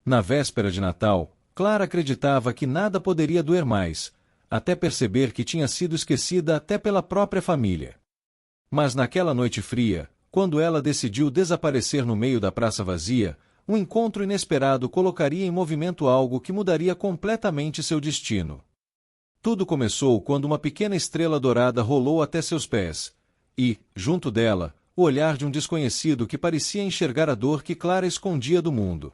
Na véspera de Natal, Clara acreditava que nada poderia doer mais, até perceber que tinha sido esquecida até pela própria família. Mas naquela noite fria, quando ela decidiu desaparecer no meio da praça vazia, um encontro inesperado colocaria em movimento algo que mudaria completamente seu destino. Tudo começou quando uma pequena estrela dourada rolou até seus pés, e, junto dela, o olhar de um desconhecido que parecia enxergar a dor que Clara escondia do mundo.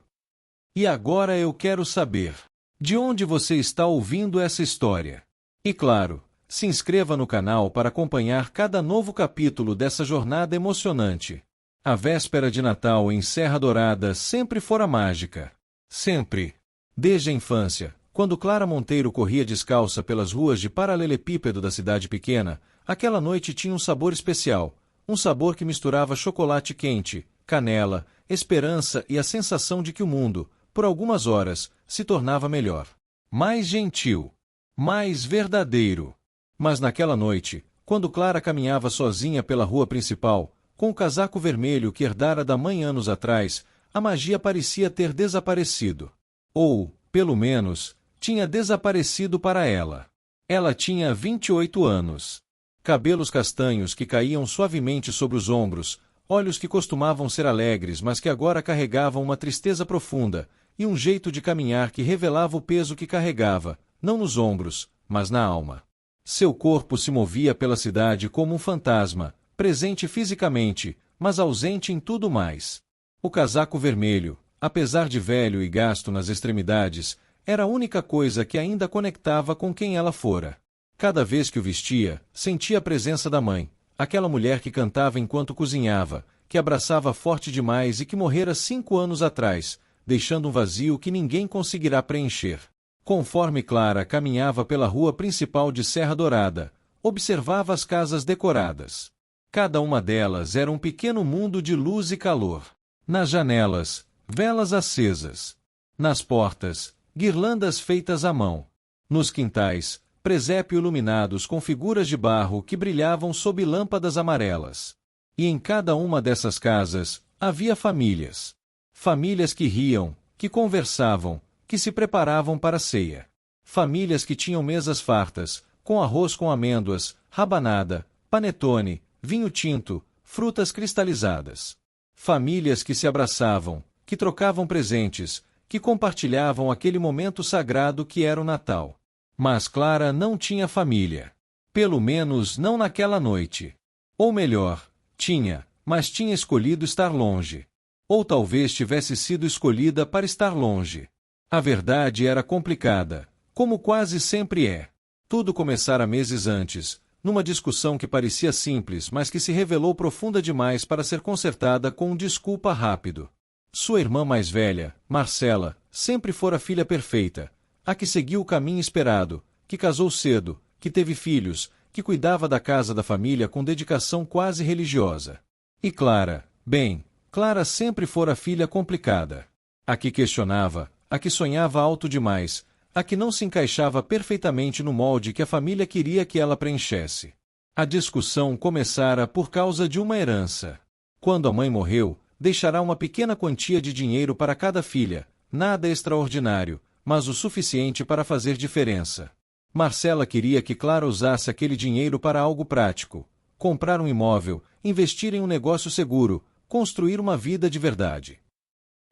E agora eu quero saber: de onde você está ouvindo essa história? E claro, se inscreva no canal para acompanhar cada novo capítulo dessa jornada emocionante. A véspera de Natal em Serra Dourada sempre fora mágica. Sempre. Desde a infância, quando Clara Monteiro corria descalça pelas ruas de paralelepípedo da cidade pequena, aquela noite tinha um sabor especial, um sabor que misturava chocolate quente, canela, esperança e a sensação de que o mundo, por algumas horas, se tornava melhor. Mais gentil. Mais verdadeiro. Mas naquela noite, quando Clara caminhava sozinha pela rua principal, com o casaco vermelho que herdara da mãe anos atrás, a magia parecia ter desaparecido. Ou, pelo menos, tinha desaparecido para ela. Ela tinha 28 anos. Cabelos castanhos que caíam suavemente sobre os ombros, olhos que costumavam ser alegres mas que agora carregavam uma tristeza profunda, e um jeito de caminhar que revelava o peso que carregava, não nos ombros, mas na alma. Seu corpo se movia pela cidade como um fantasma, presente fisicamente, mas ausente em tudo mais. O casaco vermelho, apesar de velho e gasto nas extremidades, era a única coisa que ainda conectava com quem ela fora. Cada vez que o vestia, sentia a presença da mãe, aquela mulher que cantava enquanto cozinhava, que abraçava forte demais e que morrera 5 anos atrás, deixando um vazio que ninguém conseguirá preencher. Conforme Clara caminhava pela rua principal de Serra Dourada, observava as casas decoradas. Cada uma delas era um pequeno mundo de luz e calor. Nas janelas, velas acesas. Nas portas, guirlandas feitas à mão. Nos quintais, presépio iluminados com figuras de barro que brilhavam sob lâmpadas amarelas. E em cada uma dessas casas, havia famílias. Famílias que riam, que conversavam, que se preparavam para a ceia. Famílias que tinham mesas fartas, com arroz com amêndoas, rabanada, panetone, vinho tinto, frutas cristalizadas. Famílias que se abraçavam, que trocavam presentes, que compartilhavam aquele momento sagrado que era o Natal. Mas Clara não tinha família. Pelo menos não naquela noite. Ou melhor, tinha, mas tinha escolhido estar longe. Ou talvez tivesse sido escolhida para estar longe. A verdade era complicada, como quase sempre é. Tudo começara meses antes, numa discussão que parecia simples mas que se revelou profunda demais para ser consertada com um desculpa rápido. Sua irmã mais velha, Marcela, sempre fora a filha perfeita, a que seguiu o caminho esperado, que casou cedo, que teve filhos, que cuidava da casa da família com dedicação quase religiosa. E Clara, bem, Clara sempre fora a filha complicada. A que questionava, a que sonhava alto demais, a que não se encaixava perfeitamente no molde que a família queria que ela preenchesse. A discussão começara por causa de uma herança. Quando a mãe morreu, deixará uma pequena quantia de dinheiro para cada filha, nada extraordinário, mas o suficiente para fazer diferença. Marcela queria que Clara usasse aquele dinheiro para algo prático: comprar um imóvel, investir em um negócio seguro, construir uma vida de verdade.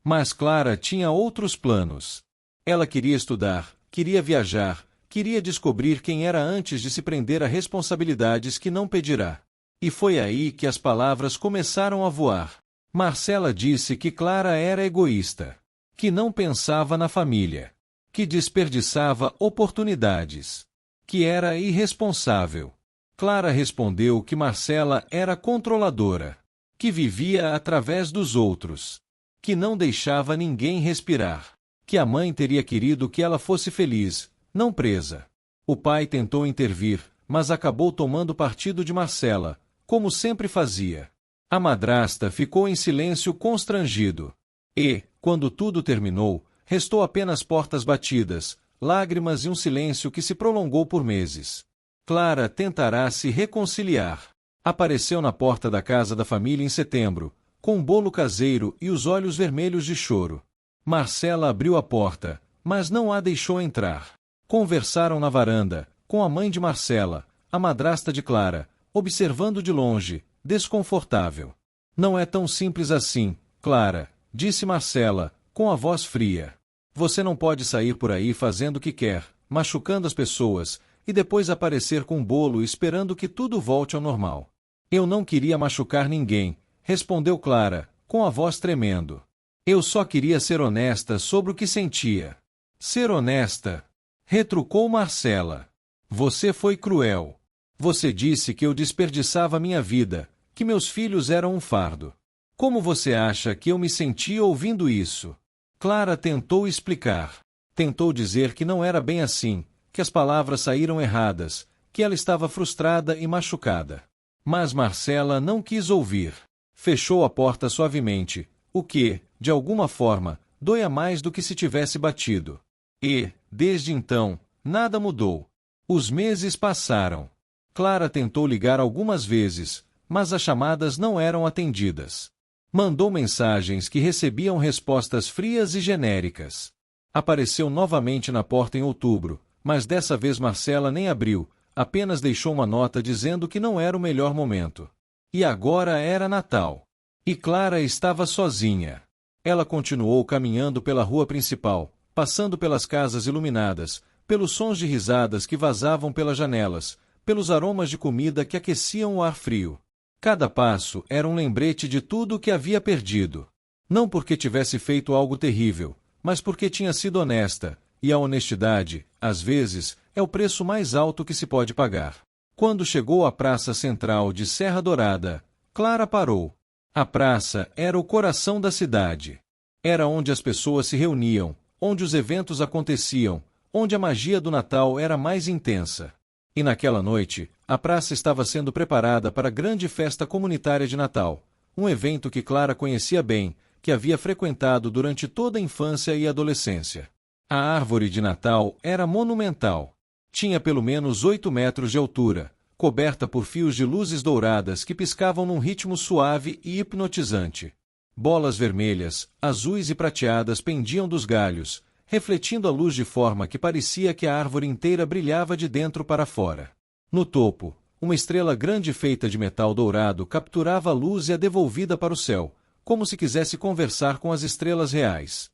Mas Clara tinha outros planos. Ela queria estudar, queria viajar, queria descobrir quem era antes de se prender a responsabilidades que não pedirá. E foi aí que as palavras começaram a voar. Marcela disse que Clara era egoísta, que não pensava na família, que desperdiçava oportunidades, que era irresponsável. Clara respondeu que Marcela era controladora, que vivia através dos outros, que não deixava ninguém respirar, que a mãe teria querido que ela fosse feliz, não presa. O pai tentou intervir, mas acabou tomando partido de Marcela, como sempre fazia. A madrasta ficou em silêncio constrangido. E, quando tudo terminou, restou apenas portas batidas, lágrimas e um silêncio que se prolongou por meses. Clara tentará se reconciliar. Apareceu na porta da casa da família em setembro, com um bolo caseiro e os olhos vermelhos de choro. Marcela abriu a porta, mas não a deixou entrar. Conversaram na varanda, com a mãe de Marcela, a madrasta de Clara, observando de longe, desconfortável. Não é tão simples assim, Clara, disse Marcela, com a voz fria. Você não pode sair por aí fazendo o que quer, machucando as pessoas, e depois aparecer com um bolo esperando que tudo volte ao normal. Eu não queria machucar ninguém, respondeu Clara, com a voz tremendo. Eu só queria ser honesta sobre o que sentia. Ser honesta? Retrucou Marcela. Você foi cruel. Você disse que eu desperdiçava minha vida, que meus filhos eram um fardo. Como você acha que eu me sentia ouvindo isso? Clara tentou explicar. Tentou dizer que não era bem assim, que as palavras saíram erradas, que ela estava frustrada e machucada. Mas Marcela não quis ouvir. Fechou a porta suavemente, o que, de alguma forma, doía mais do que se tivesse batido. E, desde então, nada mudou. Os meses passaram. Clara tentou ligar algumas vezes, mas as chamadas não eram atendidas. Mandou mensagens que recebiam respostas frias e genéricas. Apareceu novamente na porta em outubro, mas dessa vez Marcela nem abriu, apenas deixou uma nota dizendo que não era o melhor momento. E agora era Natal. E Clara estava sozinha. Ela continuou caminhando pela rua principal, passando pelas casas iluminadas, pelos sons de risadas que vazavam pelas janelas, pelos aromas de comida que aqueciam o ar frio. Cada passo era um lembrete de tudo o que havia perdido. Não porque tivesse feito algo terrível, mas porque tinha sido honesta, e a honestidade, às vezes, é o preço mais alto que se pode pagar. Quando chegou à praça central de Serra Dourada, Clara parou. A praça era o coração da cidade. Era onde as pessoas se reuniam, onde os eventos aconteciam, onde a magia do Natal era mais intensa. E naquela noite, a praça estava sendo preparada para a grande festa comunitária de Natal, um evento que Clara conhecia bem, que havia frequentado durante toda a infância e adolescência. A árvore de Natal era monumental. Tinha pelo menos 8 metros de altura, coberta por fios de luzes douradas que piscavam num ritmo suave e hipnotizante. Bolas vermelhas, azuis e prateadas pendiam dos galhos, refletindo a luz de forma que parecia que a árvore inteira brilhava de dentro para fora. No topo, uma estrela grande feita de metal dourado capturava a luz e a devolvida para o céu, como se quisesse conversar com as estrelas reais.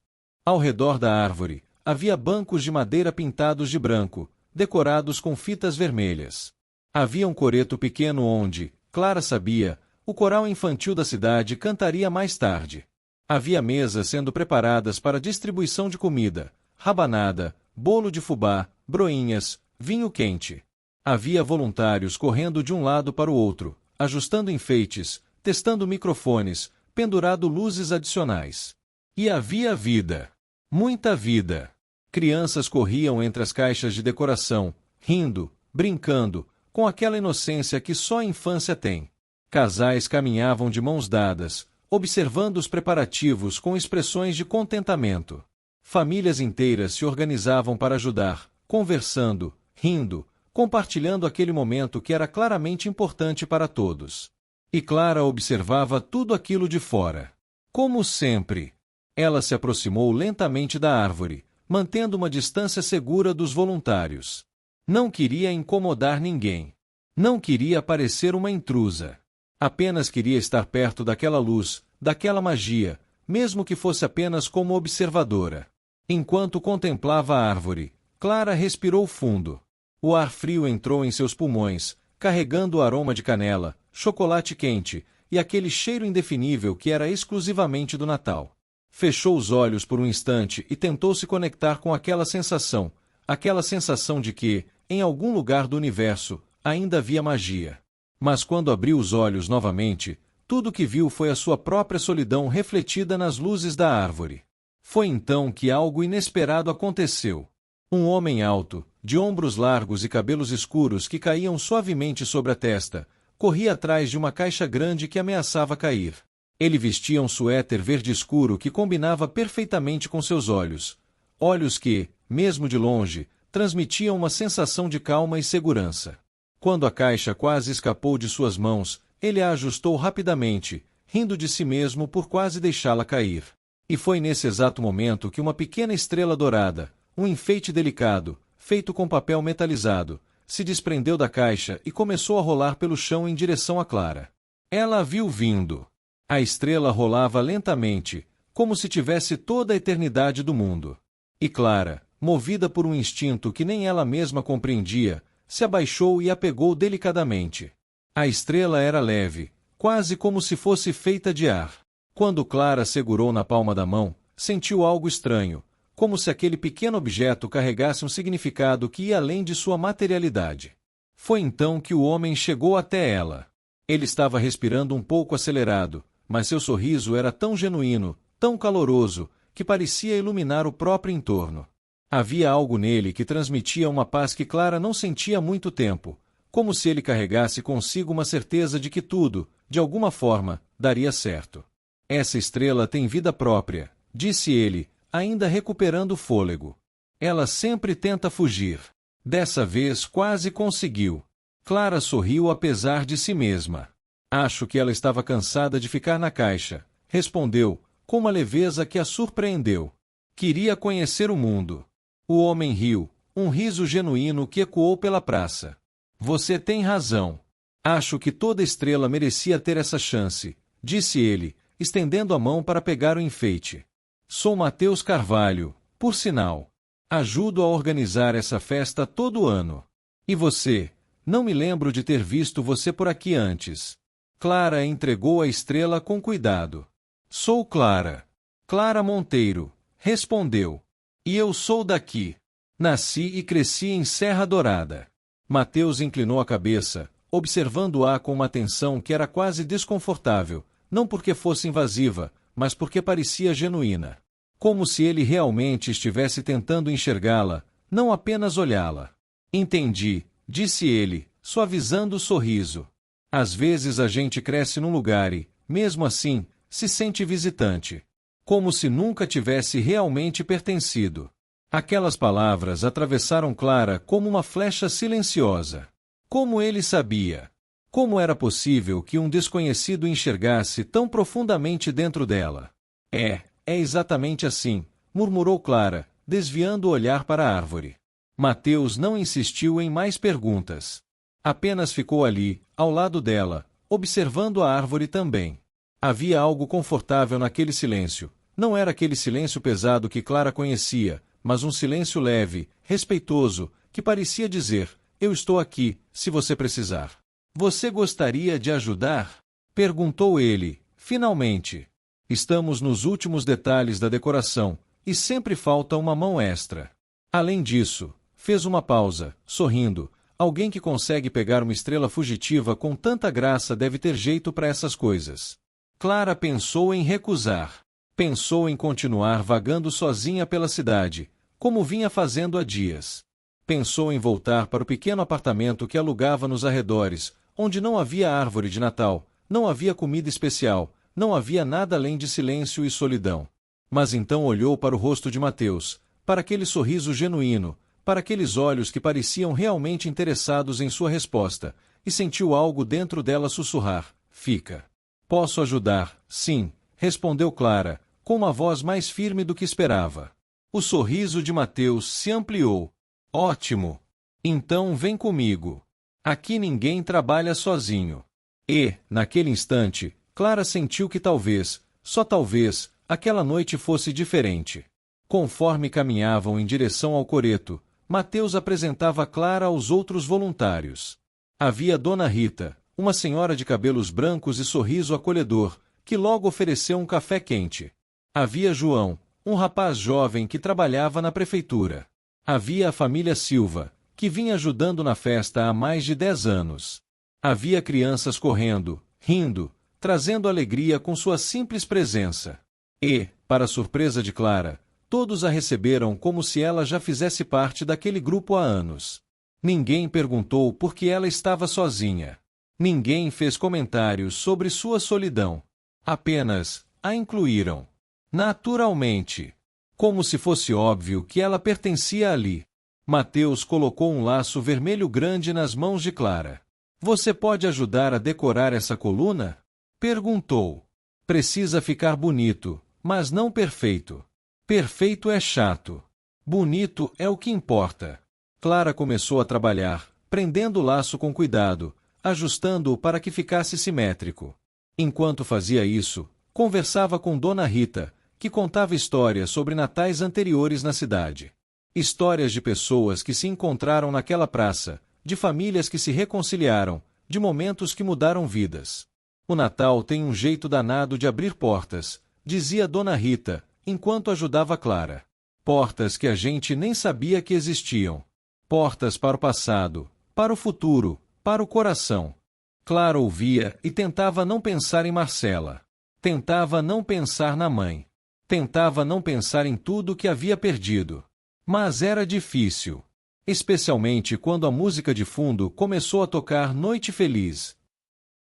Ao redor da árvore, havia bancos de madeira pintados de branco, decorados com fitas vermelhas. Havia um coreto pequeno onde, Clara sabia, o coral infantil da cidade cantaria mais tarde. Havia mesas sendo preparadas para distribuição de comida, rabanada, bolo de fubá, broinhas, vinho quente. Havia voluntários correndo de um lado para o outro, ajustando enfeites, testando microfones, pendurado luzes adicionais. E havia vida. Muita vida. Crianças corriam entre as caixas de decoração, rindo, brincando, com aquela inocência que só a infância tem. Casais caminhavam de mãos dadas, observando os preparativos com expressões de contentamento. Famílias inteiras se organizavam para ajudar, conversando, rindo, compartilhando aquele momento que era claramente importante para todos. E Clara observava tudo aquilo de fora. Como sempre. Ela se aproximou lentamente da árvore, mantendo uma distância segura dos voluntários. Não queria incomodar ninguém. Não queria parecer uma intrusa. Apenas queria estar perto daquela luz, daquela magia, mesmo que fosse apenas como observadora. Enquanto contemplava a árvore, Clara respirou fundo. O ar frio entrou em seus pulmões, carregando o aroma de canela, chocolate quente e aquele cheiro indefinível que era exclusivamente do Natal. Fechou os olhos por um instante e tentou se conectar com aquela sensação de que, em algum lugar do universo, ainda havia magia. Mas quando abriu os olhos novamente, tudo o que viu foi a sua própria solidão refletida nas luzes da árvore. Foi então que algo inesperado aconteceu. Um homem alto, de ombros largos e cabelos escuros que caíam suavemente sobre a testa, corria atrás de uma caixa grande que ameaçava cair. Ele vestia um suéter verde escuro que combinava perfeitamente com seus olhos. Olhos que, mesmo de longe, transmitiam uma sensação de calma e segurança. Quando a caixa quase escapou de suas mãos, ele a ajustou rapidamente, rindo de si mesmo por quase deixá-la cair. E foi nesse exato momento que uma pequena estrela dourada, um enfeite delicado, feito com papel metalizado, se desprendeu da caixa e começou a rolar pelo chão em direção a Clara. Ela a viu vindo. A estrela rolava lentamente, como se tivesse toda a eternidade do mundo. E Clara, movida por um instinto que nem ela mesma compreendia, se abaixou e a pegou delicadamente. A estrela era leve, quase como se fosse feita de ar. Quando Clara segurou na palma da mão, sentiu algo estranho, como se aquele pequeno objeto carregasse um significado que ia além de sua materialidade. Foi então que o homem chegou até ela. Ele estava respirando um pouco acelerado, mas seu sorriso era tão genuíno, tão caloroso, que parecia iluminar o próprio entorno. Havia algo nele que transmitia uma paz que Clara não sentia há muito tempo, como se ele carregasse consigo uma certeza de que tudo, de alguma forma, daria certo. Essa estrela tem vida própria, disse ele, ainda recuperando o fôlego. Ela sempre tenta fugir. Dessa vez quase conseguiu. Clara sorriu apesar de si mesma. Acho que ela estava cansada de ficar na caixa, respondeu, com uma leveza que a surpreendeu. Queria conhecer o mundo. O homem riu, um riso genuíno que ecoou pela praça. Você tem razão. Acho que toda estrela merecia ter essa chance, disse ele, estendendo a mão para pegar o enfeite. Sou Mateus Carvalho, por sinal. Ajudo a organizar essa festa todo ano. E você? Não me lembro de ter visto você por aqui antes. Clara entregou a estrela com cuidado. Sou Clara. Clara Monteiro, respondeu. E eu sou daqui. Nasci e cresci em Serra Dourada. Mateus inclinou a cabeça, observando-a com uma atenção que era quase desconfortável, não porque fosse invasiva, mas porque parecia genuína. Como se ele realmente estivesse tentando enxergá-la, não apenas olhá-la. Entendi, disse ele, suavizando o sorriso. Às vezes a gente cresce num lugar e, mesmo assim, se sente visitante. Como se nunca tivesse realmente pertencido. Aquelas palavras atravessaram Clara como uma flecha silenciosa. Como ele sabia? Como era possível que um desconhecido enxergasse tão profundamente dentro dela? É exatamente assim, murmurou Clara, desviando o olhar para a árvore. Mateus não insistiu em mais perguntas. Apenas ficou ali, ao lado dela, observando a árvore também. Havia algo confortável naquele silêncio. Não era aquele silêncio pesado que Clara conhecia, mas um silêncio leve, respeitoso, que parecia dizer, eu estou aqui, se você precisar. Você gostaria de ajudar? Perguntou ele, finalmente. Estamos nos últimos detalhes da decoração, e sempre falta uma mão extra. Além disso, fez uma pausa, sorrindo. Alguém que consegue pegar uma estrela fugitiva com tanta graça deve ter jeito para essas coisas. Clara pensou em recusar. Pensou em continuar vagando sozinha pela cidade, como vinha fazendo há dias. Pensou em voltar para o pequeno apartamento que alugava nos arredores, onde não havia árvore de Natal, não havia comida especial, não havia nada além de silêncio e solidão. Mas então olhou para o rosto de Mateus, para aquele sorriso genuíno, para aqueles olhos que pareciam realmente interessados em sua resposta, e sentiu algo dentro dela sussurrar, fica. Posso ajudar, sim, respondeu Clara, com uma voz mais firme do que esperava. O sorriso de Mateus se ampliou. Ótimo! Então vem comigo. Aqui ninguém trabalha sozinho. E, naquele instante, Clara sentiu que talvez, só talvez, aquela noite fosse diferente. Conforme caminhavam em direção ao coreto, Mateus apresentava Clara aos outros voluntários. Havia Dona Rita, uma senhora de cabelos brancos e sorriso acolhedor, que logo ofereceu um café quente. Havia João, um rapaz jovem que trabalhava na prefeitura. Havia a família Silva, que vinha ajudando na festa há mais de 10 anos. Havia crianças correndo, rindo, trazendo alegria com sua simples presença. E, para surpresa de Clara, todos a receberam como se ela já fizesse parte daquele grupo há anos. Ninguém perguntou por que ela estava sozinha. Ninguém fez comentários sobre sua solidão. Apenas a incluíram. Naturalmente. Como se fosse óbvio que ela pertencia ali. Mateus colocou um laço vermelho grande nas mãos de Clara. Você pode ajudar a decorar essa coluna? Perguntou. Precisa ficar bonito, mas não perfeito. Perfeito é chato. Bonito é o que importa. Clara começou a trabalhar, prendendo o laço com cuidado, ajustando-o para que ficasse simétrico. Enquanto fazia isso, conversava com Dona Rita, que contava histórias sobre natais anteriores na cidade. Histórias de pessoas que se encontraram naquela praça, de famílias que se reconciliaram, de momentos que mudaram vidas. O Natal tem um jeito danado de abrir portas, dizia Dona Rita, enquanto ajudava Clara. Portas que a gente nem sabia que existiam. Portas para o passado, para o futuro, para o coração. Clara ouvia e tentava não pensar em Marcela. Tentava não pensar na mãe. Tentava não pensar em tudo que havia perdido. Mas era difícil. Especialmente quando a música de fundo começou a tocar Noite Feliz.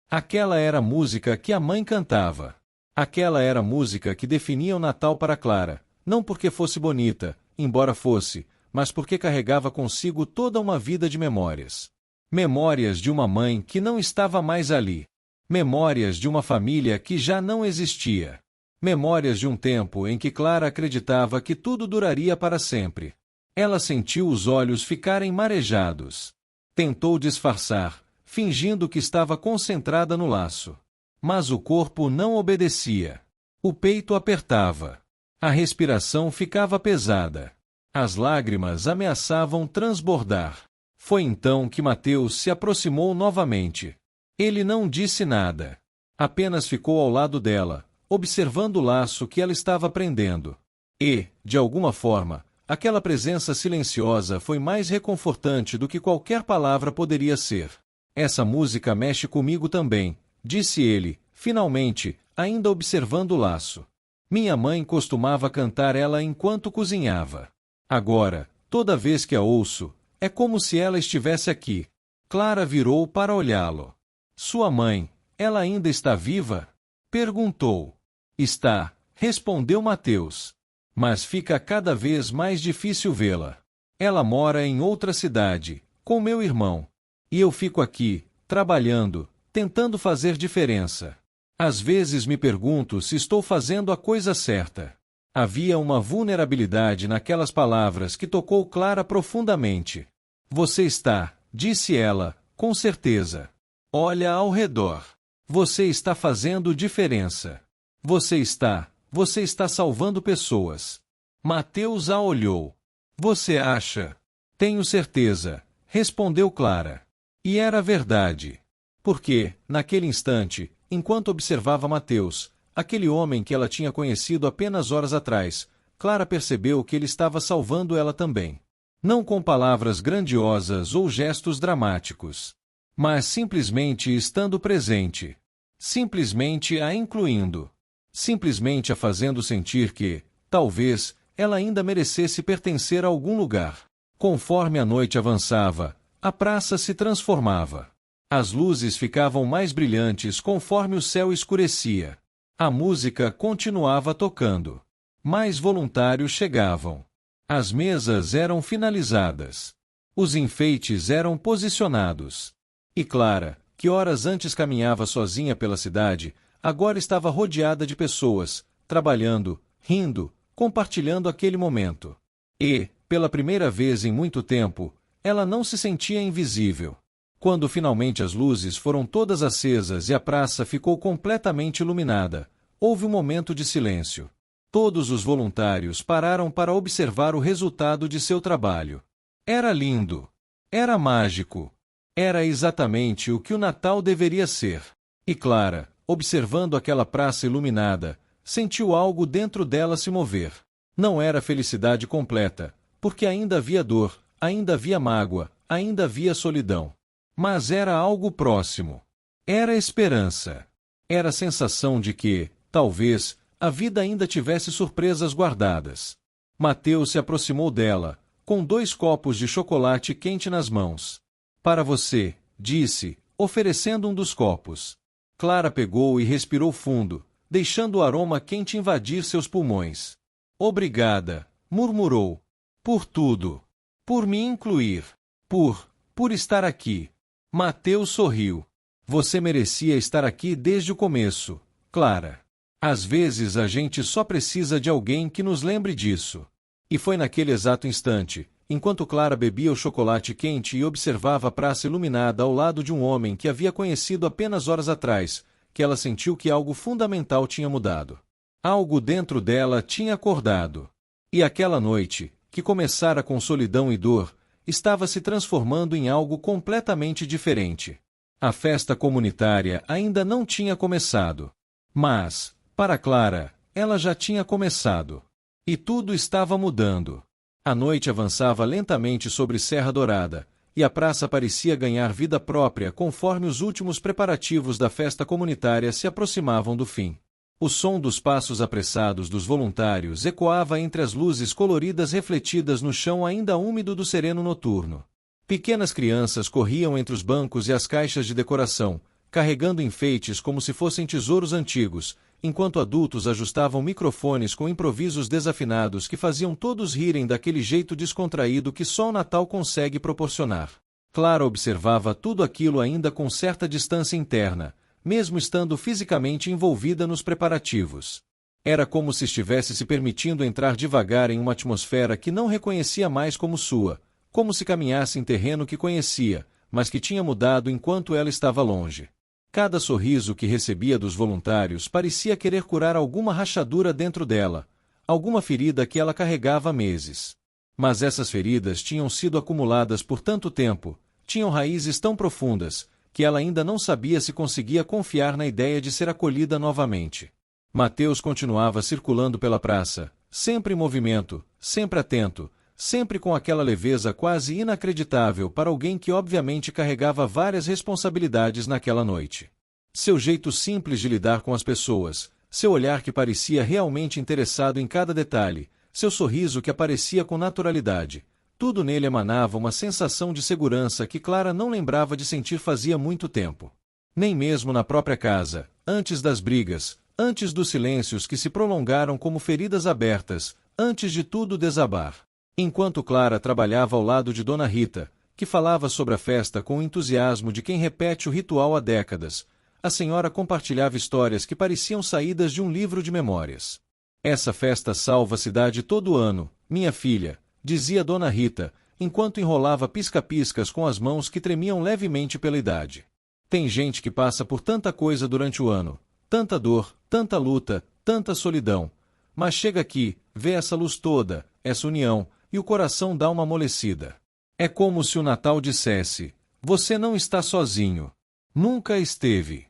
Aquela era a música que a mãe cantava. Aquela era a música que definia o Natal para Clara, não porque fosse bonita, embora fosse, mas porque carregava consigo toda uma vida de memórias. Memórias de uma mãe que não estava mais ali. Memórias de uma família que já não existia. Memórias de um tempo em que Clara acreditava que tudo duraria para sempre. Ela sentiu os olhos ficarem marejados. Tentou disfarçar, fingindo que estava concentrada no laço. Mas o corpo não obedecia. O peito apertava. A respiração ficava pesada. As lágrimas ameaçavam transbordar. Foi então que Mateus se aproximou novamente. Ele não disse nada. Apenas ficou ao lado dela, observando o laço que ela estava prendendo. E, de alguma forma, aquela presença silenciosa foi mais reconfortante do que qualquer palavra poderia ser. Essa música mexe comigo também, disse ele, finalmente, ainda observando o laço. Minha mãe costumava cantar ela enquanto cozinhava. Agora, toda vez que a ouço, é como se ela estivesse aqui. Clara virou para olhá-lo. Sua mãe, ela ainda está viva? Perguntou. Está, respondeu Mateus. Mas fica cada vez mais difícil vê-la. Ela mora em outra cidade, com meu irmão. E eu fico aqui, trabalhando, tentando fazer diferença. Às vezes me pergunto se estou fazendo a coisa certa. Havia uma vulnerabilidade naquelas palavras que tocou Clara profundamente. Você está, disse ela, com certeza. Olha ao redor. Você está fazendo diferença. Você está salvando pessoas. Mateus a olhou. Você acha? Tenho certeza, respondeu Clara. E era verdade. Porque, naquele instante, enquanto observava Mateus, aquele homem que ela tinha conhecido apenas horas atrás, Clara percebeu que ele estava salvando ela também. Não com palavras grandiosas ou gestos dramáticos, mas simplesmente estando presente. Simplesmente a incluindo. Simplesmente a fazendo sentir que, talvez, ela ainda merecesse pertencer a algum lugar. Conforme a noite avançava, a praça se transformava. As luzes ficavam mais brilhantes conforme o céu escurecia. A música continuava tocando. Mais voluntários chegavam. As mesas eram finalizadas. Os enfeites eram posicionados. E Clara, que horas antes caminhava sozinha pela cidade, agora estava rodeada de pessoas, trabalhando, rindo, compartilhando aquele momento. E, pela primeira vez em muito tempo, ela não se sentia invisível. Quando finalmente as luzes foram todas acesas e a praça ficou completamente iluminada, houve um momento de silêncio. Todos os voluntários pararam para observar o resultado de seu trabalho. Era lindo. Era mágico. Era exatamente o que o Natal deveria ser. E Clara, observando aquela praça iluminada, sentiu algo dentro dela se mover. Não era felicidade completa, porque ainda havia dor, ainda havia mágoa, ainda havia solidão. Mas era algo próximo. Era esperança. Era a sensação de que, talvez, a vida ainda tivesse surpresas guardadas. Mateus se aproximou dela, com 2 copos de chocolate quente nas mãos. Para você, disse, oferecendo um dos copos. Clara pegou e respirou fundo, deixando o aroma quente invadir seus pulmões. Obrigada, murmurou. Por tudo. Por me incluir. Por estar aqui. Mateus sorriu. Você merecia estar aqui desde o começo, Clara. Às vezes a gente só precisa de alguém que nos lembre disso. E foi naquele exato instante, enquanto Clara bebia o chocolate quente e observava a praça iluminada ao lado de um homem que havia conhecido apenas horas atrás, que ela sentiu que algo fundamental tinha mudado. Algo dentro dela tinha acordado. E aquela noite, que começara com solidão e dor, estava se transformando em algo completamente diferente. A festa comunitária ainda não tinha começado. Mas, para Clara, ela já tinha começado. E tudo estava mudando. A noite avançava lentamente sobre Serra Dourada, e a praça parecia ganhar vida própria conforme os últimos preparativos da festa comunitária se aproximavam do fim. O som dos passos apressados dos voluntários ecoava entre as luzes coloridas refletidas no chão ainda úmido do sereno noturno. Pequenas crianças corriam entre os bancos e as caixas de decoração, carregando enfeites como se fossem tesouros antigos, enquanto adultos ajustavam microfones com improvisos desafinados que faziam todos rirem daquele jeito descontraído que só o Natal consegue proporcionar. Clara observava tudo aquilo ainda com certa distância interna, mesmo estando fisicamente envolvida nos preparativos. Era como se estivesse se permitindo entrar devagar em uma atmosfera que não reconhecia mais como sua, como se caminhasse em terreno que conhecia, mas que tinha mudado enquanto ela estava longe. Cada sorriso que recebia dos voluntários parecia querer curar alguma rachadura dentro dela, alguma ferida que ela carregava há meses. Mas essas feridas tinham sido acumuladas por tanto tempo, tinham raízes tão profundas, que ela ainda não sabia se conseguia confiar na ideia de ser acolhida novamente. Mateus continuava circulando pela praça, sempre em movimento, sempre atento, sempre com aquela leveza quase inacreditável para alguém que obviamente carregava várias responsabilidades naquela noite. Seu jeito simples de lidar com as pessoas, seu olhar que parecia realmente interessado em cada detalhe, seu sorriso que aparecia com naturalidade, tudo nele emanava uma sensação de segurança que Clara não lembrava de sentir fazia muito tempo. Nem mesmo na própria casa, antes das brigas, antes dos silêncios que se prolongaram como feridas abertas, antes de tudo desabar. Enquanto Clara trabalhava ao lado de Dona Rita, que falava sobre a festa com o entusiasmo de quem repete o ritual há décadas, a senhora compartilhava histórias que pareciam saídas de um livro de memórias. Essa festa salva a cidade todo ano, minha filha, dizia Dona Rita, enquanto enrolava pisca-piscas com as mãos que tremiam levemente pela idade. Tem gente que passa por tanta coisa durante o ano, tanta dor, tanta luta, tanta solidão. Mas chega aqui, vê essa luz toda, essa união, e o coração dá uma amolecida. É como se o Natal dissesse: você não está sozinho. Nunca esteve.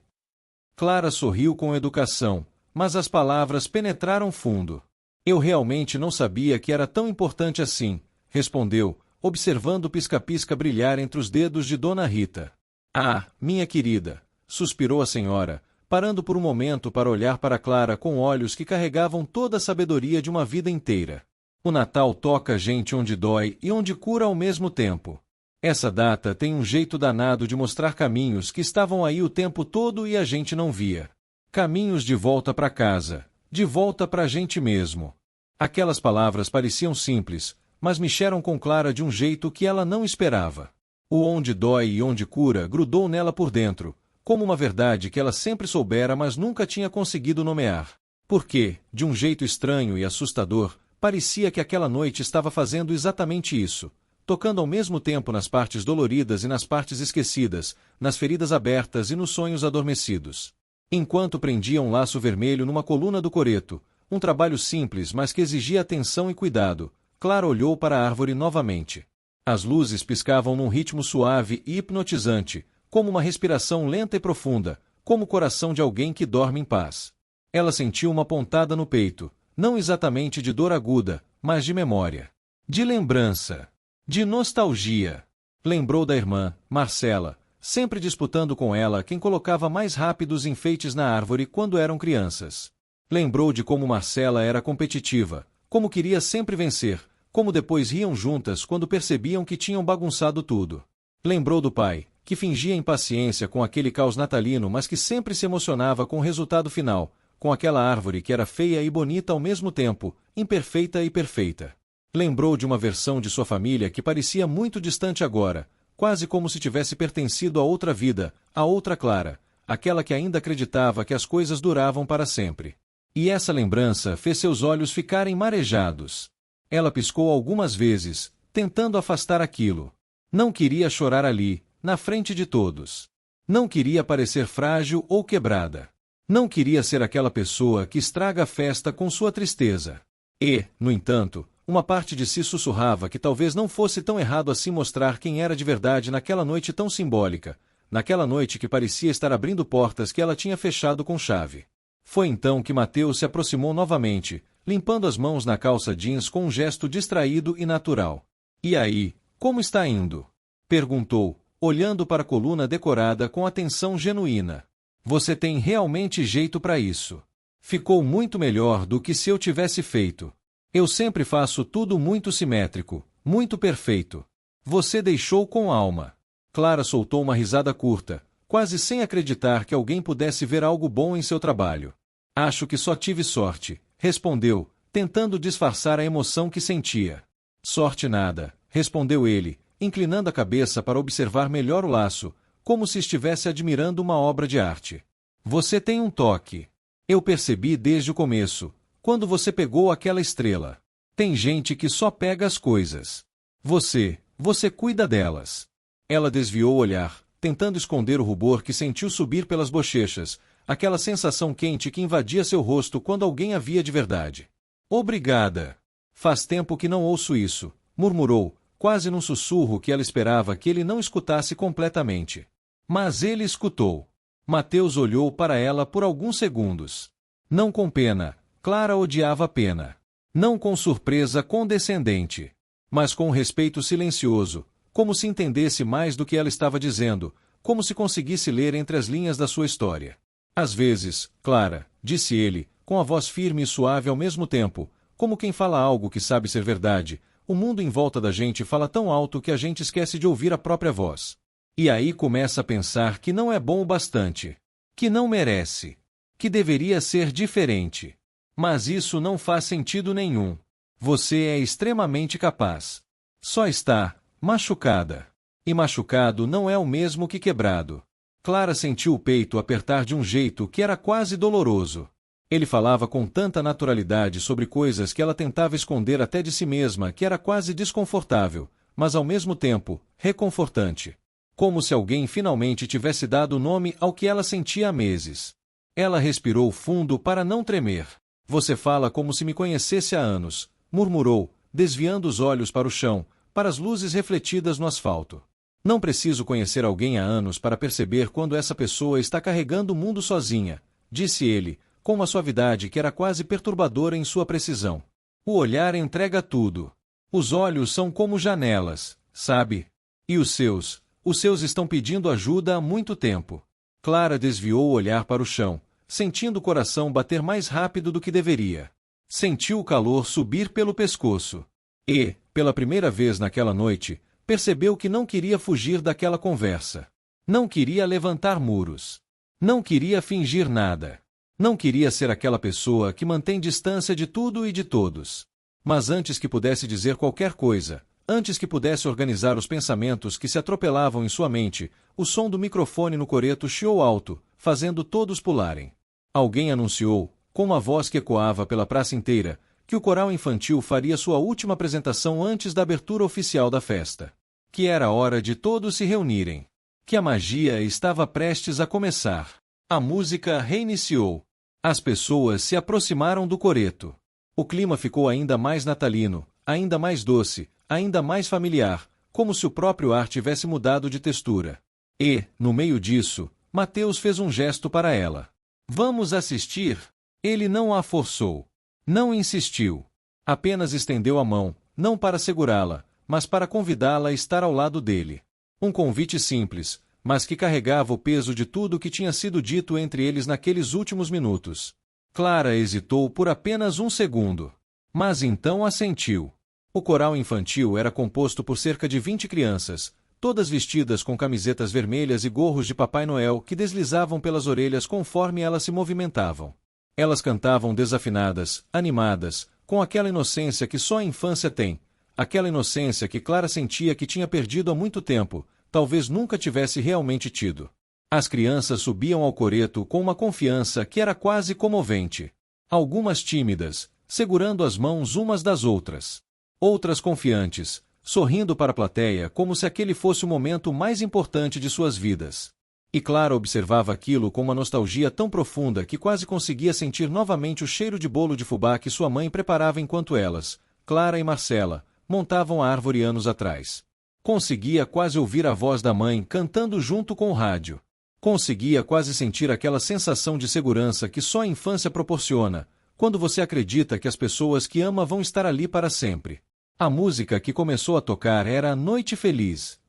Clara sorriu com educação, mas as palavras penetraram fundo. Eu realmente não sabia que era tão importante assim, respondeu, observando o pisca-pisca brilhar entre os dedos de Dona Rita. Ah, minha querida, suspirou a senhora, parando por um momento para olhar para Clara com olhos que carregavam toda a sabedoria de uma vida inteira. O Natal toca a gente onde dói e onde cura ao mesmo tempo. Essa data tem um jeito danado de mostrar caminhos que estavam aí o tempo todo e a gente não via. Caminhos de volta para casa, de volta para a gente mesmo. Aquelas palavras pareciam simples, mas mexeram com Clara de um jeito que ela não esperava. O onde dói e onde cura grudou nela por dentro, como uma verdade que ela sempre soubera mas nunca tinha conseguido nomear. Porque, de um jeito estranho e assustador, parecia que aquela noite estava fazendo exatamente isso, tocando ao mesmo tempo nas partes doloridas e nas partes esquecidas, nas feridas abertas e nos sonhos adormecidos. Enquanto prendia um laço vermelho numa coluna do coreto, um trabalho simples mas que exigia atenção e cuidado, Clara olhou para a árvore novamente. As luzes piscavam num ritmo suave e hipnotizante, como uma respiração lenta e profunda, como o coração de alguém que dorme em paz. Ela sentiu uma pontada no peito, não exatamente de dor aguda, mas de memória. De lembrança. De nostalgia. Lembrou da irmã, Marcela, sempre disputando com ela quem colocava mais rápido os enfeites na árvore quando eram crianças. Lembrou de como Marcela era competitiva, como queria sempre vencer, como depois riam juntas quando percebiam que tinham bagunçado tudo. Lembrou do pai, que fingia impaciência com aquele caos natalino mas que sempre se emocionava com o resultado final, com aquela árvore que era feia e bonita ao mesmo tempo, imperfeita e perfeita. Lembrou de uma versão de sua família que parecia muito distante agora, quase como se tivesse pertencido a outra vida, a outra Clara, aquela que ainda acreditava que as coisas duravam para sempre. E essa lembrança fez seus olhos ficarem marejados. Ela piscou algumas vezes, tentando afastar aquilo. Não queria chorar ali, na frente de todos. Não queria parecer frágil ou quebrada. Não queria ser aquela pessoa que estraga a festa com sua tristeza. E, no entanto, uma parte de si sussurrava que talvez não fosse tão errado assim mostrar quem era de verdade naquela noite tão simbólica, naquela noite que parecia estar abrindo portas que ela tinha fechado com chave. Foi então que Mateus se aproximou novamente, limpando as mãos na calça jeans com um gesto distraído e natural. "E aí, como está indo?" perguntou, olhando para a coluna decorada com atenção genuína. "Você tem realmente jeito para isso. Ficou muito melhor do que se eu tivesse feito. Eu sempre faço tudo muito simétrico, muito perfeito. Você deixou com alma." Clara soltou uma risada curta, quase sem acreditar que alguém pudesse ver algo bom em seu trabalho. "Acho que só tive sorte", respondeu, tentando disfarçar a emoção que sentia. "Sorte nada", respondeu ele, inclinando a cabeça para observar melhor o laço, como se estivesse admirando uma obra de arte. "Você tem um toque. Eu percebi desde o começo, quando você pegou aquela estrela. Tem gente que só pega as coisas. Você cuida delas." Ela desviou o olhar, tentando esconder o rubor que sentiu subir pelas bochechas, aquela sensação quente que invadia seu rosto quando alguém a via de verdade. "Obrigada. Faz tempo que não ouço isso", murmurou, quase num sussurro que ela esperava que ele não escutasse completamente. Mas ele escutou. Mateus olhou para ela por alguns segundos. Não com pena, Clara odiava a pena. Não com surpresa condescendente. Mas com respeito silencioso, como se entendesse mais do que ela estava dizendo, como se conseguisse ler entre as linhas da sua história. "Às vezes, Clara", disse ele, com a voz firme e suave ao mesmo tempo, como quem fala algo que sabe ser verdade, "o mundo em volta da gente fala tão alto que a gente esquece de ouvir a própria voz. E aí começa a pensar que não é bom o bastante. Que não merece. Que deveria ser diferente. Mas isso não faz sentido nenhum. Você é extremamente capaz. Só está machucada. E machucado não é o mesmo que quebrado." Clara sentiu o peito apertar de um jeito que era quase doloroso. Ele falava com tanta naturalidade sobre coisas que ela tentava esconder até de si mesma que era quase desconfortável, mas ao mesmo tempo, reconfortante. Como se alguém finalmente tivesse dado nome ao que ela sentia há meses. Ela respirou fundo para não tremer. "Você fala como se me conhecesse há anos", murmurou, desviando os olhos para o chão, para as luzes refletidas no asfalto. "Não preciso conhecer alguém há anos para perceber quando essa pessoa está carregando o mundo sozinha", disse ele, com uma suavidade que era quase perturbadora em sua precisão. "O olhar entrega tudo. Os olhos são como janelas, sabe? E os seus estão pedindo ajuda há muito tempo." Clara desviou o olhar para o chão, sentindo o coração bater mais rápido do que deveria. Sentiu o calor subir pelo pescoço. E, pela primeira vez naquela noite, percebeu que não queria fugir daquela conversa. Não queria levantar muros. Não queria fingir nada. Não queria ser aquela pessoa que mantém distância de tudo e de todos. Mas antes que pudesse dizer qualquer coisa, antes que pudesse organizar os pensamentos que se atropelavam em sua mente, o som do microfone no coreto chiou alto, fazendo todos pularem. Alguém anunciou, com uma voz que ecoava pela praça inteira, que o coral infantil faria sua última apresentação antes da abertura oficial da festa. Que era hora de todos se reunirem. Que a magia estava prestes a começar. A música reiniciou. As pessoas se aproximaram do coreto. O clima ficou ainda mais natalino, ainda mais doce, ainda mais familiar, como se o próprio ar tivesse mudado de textura. E, no meio disso, Mateus fez um gesto para ela. "Vamos assistir?" Ele não a forçou. Não insistiu. Apenas estendeu a mão, não para segurá-la, mas para convidá-la a estar ao lado dele. Um convite simples, mas que carregava o peso de tudo o que tinha sido dito entre eles naqueles últimos minutos. Clara hesitou por apenas um segundo. Mas então assentiu. O coral infantil era composto por cerca de 20 crianças, todas vestidas com camisetas vermelhas e gorros de Papai Noel que deslizavam pelas orelhas conforme elas se movimentavam. Elas cantavam desafinadas, animadas, com aquela inocência que só a infância tem, aquela inocência que Clara sentia que tinha perdido há muito tempo, talvez nunca tivesse realmente tido. As crianças subiam ao coreto com uma confiança que era quase comovente. Algumas tímidas, segurando as mãos umas das outras. Outras confiantes, sorrindo para a plateia como se aquele fosse o momento mais importante de suas vidas. E Clara observava aquilo com uma nostalgia tão profunda que quase conseguia sentir novamente o cheiro de bolo de fubá que sua mãe preparava enquanto elas, Clara e Marcela, montavam a árvore anos atrás. Conseguia quase ouvir a voz da mãe cantando junto com o rádio. Conseguia quase sentir aquela sensação de segurança que só a infância proporciona, quando você acredita que as pessoas que ama vão estar ali para sempre. A música que começou a tocar era Noite Feliz.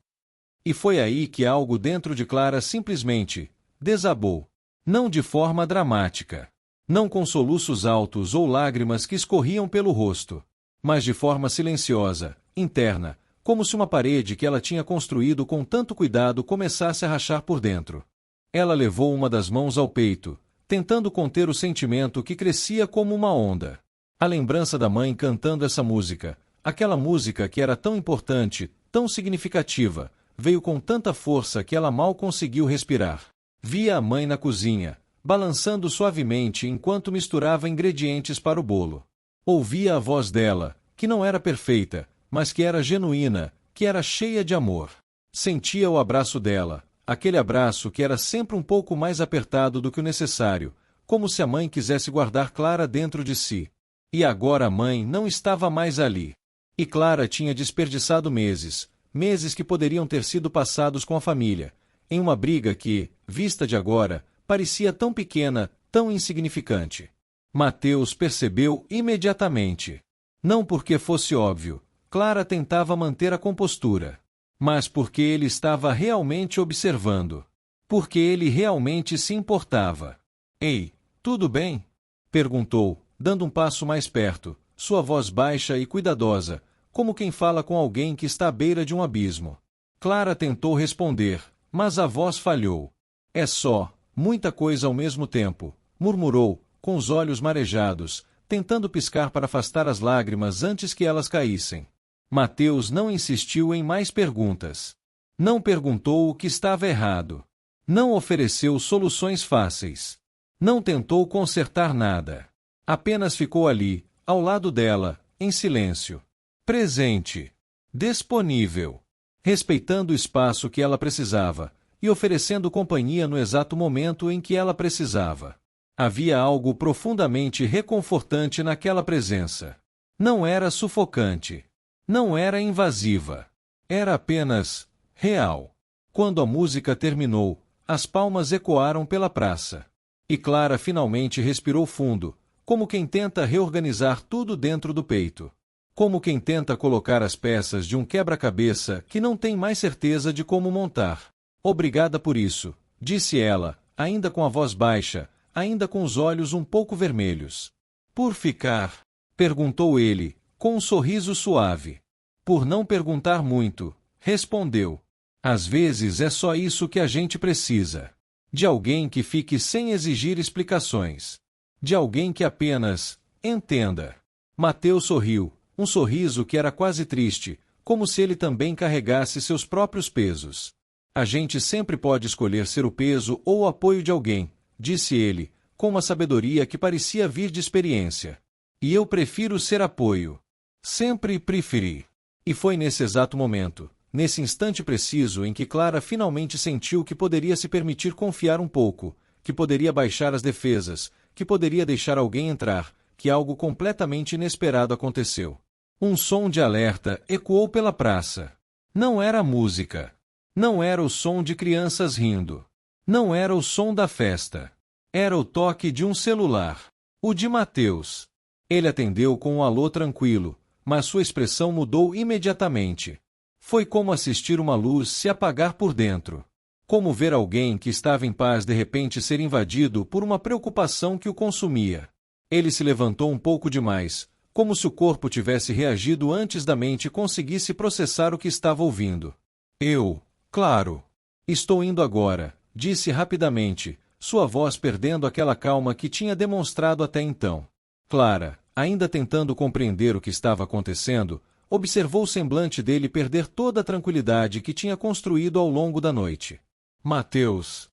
E foi aí que algo dentro de Clara simplesmente desabou. Não de forma dramática. Não com soluços altos ou lágrimas que escorriam pelo rosto. Mas de forma silenciosa, interna, como se uma parede que ela tinha construído com tanto cuidado começasse a rachar por dentro. Ela levou uma das mãos ao peito, tentando conter o sentimento que crescia como uma onda. A lembrança da mãe cantando essa música, aquela música que era tão importante, tão significativa, veio com tanta força que ela mal conseguiu respirar. Via a mãe na cozinha, balançando suavemente enquanto misturava ingredientes para o bolo. Ouvia a voz dela, que não era perfeita, mas que era genuína, que era cheia de amor. Sentia o abraço dela, aquele abraço que era sempre um pouco mais apertado do que o necessário, como se a mãe quisesse guardar Clara dentro de si. E agora a mãe não estava mais ali. E Clara tinha desperdiçado meses que poderiam ter sido passados com a família, em uma briga que, vista de agora, parecia tão pequena, tão insignificante. Mateus percebeu imediatamente. Não porque fosse óbvio, Clara tentava manter a compostura, mas porque ele estava realmente observando. Porque ele realmente se importava. Ei, tudo bem? Perguntou, dando um passo mais perto, sua voz baixa e cuidadosa, como quem fala com alguém que está à beira de um abismo. Clara tentou responder, mas a voz falhou. É só, muita coisa ao mesmo tempo, murmurou, com os olhos marejados, tentando piscar para afastar as lágrimas antes que elas caíssem. Mateus não insistiu em mais perguntas. Não perguntou o que estava errado. Não ofereceu soluções fáceis. Não tentou consertar nada. Apenas ficou ali, ao lado dela, em silêncio. Presente. Disponível. Respeitando o espaço que ela precisava, e oferecendo companhia no exato momento em que ela precisava. Havia algo profundamente reconfortante naquela presença. Não era sufocante. Não era invasiva. Era apenas real. Quando a música terminou, as palmas ecoaram pela praça. E Clara finalmente respirou fundo, como quem tenta reorganizar tudo dentro do peito. Como quem tenta colocar as peças de um quebra-cabeça que não tem mais certeza de como montar. Obrigada por isso, disse ela, ainda com a voz baixa, ainda com os olhos um pouco vermelhos. Por ficar? Perguntou ele, com um sorriso suave. Por não perguntar muito, respondeu. Às vezes é só isso que a gente precisa. De alguém que fique sem exigir explicações. De alguém que apenas entenda. Mateus sorriu, um sorriso que era quase triste, como se ele também carregasse seus próprios pesos. A gente sempre pode escolher ser o peso ou o apoio de alguém, disse ele, com uma sabedoria que parecia vir de experiência. E eu prefiro ser apoio. Sempre preferi. E foi nesse exato momento, nesse instante preciso em que Clara finalmente sentiu que poderia se permitir confiar um pouco, que poderia baixar as defesas, que poderia deixar alguém entrar, que algo completamente inesperado aconteceu. Um som de alerta ecoou pela praça. Não era música. Não era o som de crianças rindo. Não era o som da festa. Era o toque de um celular. O de Mateus. Ele atendeu com um alô tranquilo, mas sua expressão mudou imediatamente. Foi como assistir uma luz se apagar por dentro. Como ver alguém que estava em paz de repente ser invadido por uma preocupação que o consumia. Ele se levantou um pouco demais, como se o corpo tivesse reagido antes da mente conseguisse processar o que estava ouvindo. Claro. Estou indo agora, disse rapidamente, sua voz perdendo aquela calma que tinha demonstrado até então. Clara, ainda tentando compreender o que estava acontecendo, observou o semblante dele perder toda a tranquilidade que tinha construído ao longo da noite. Mateus?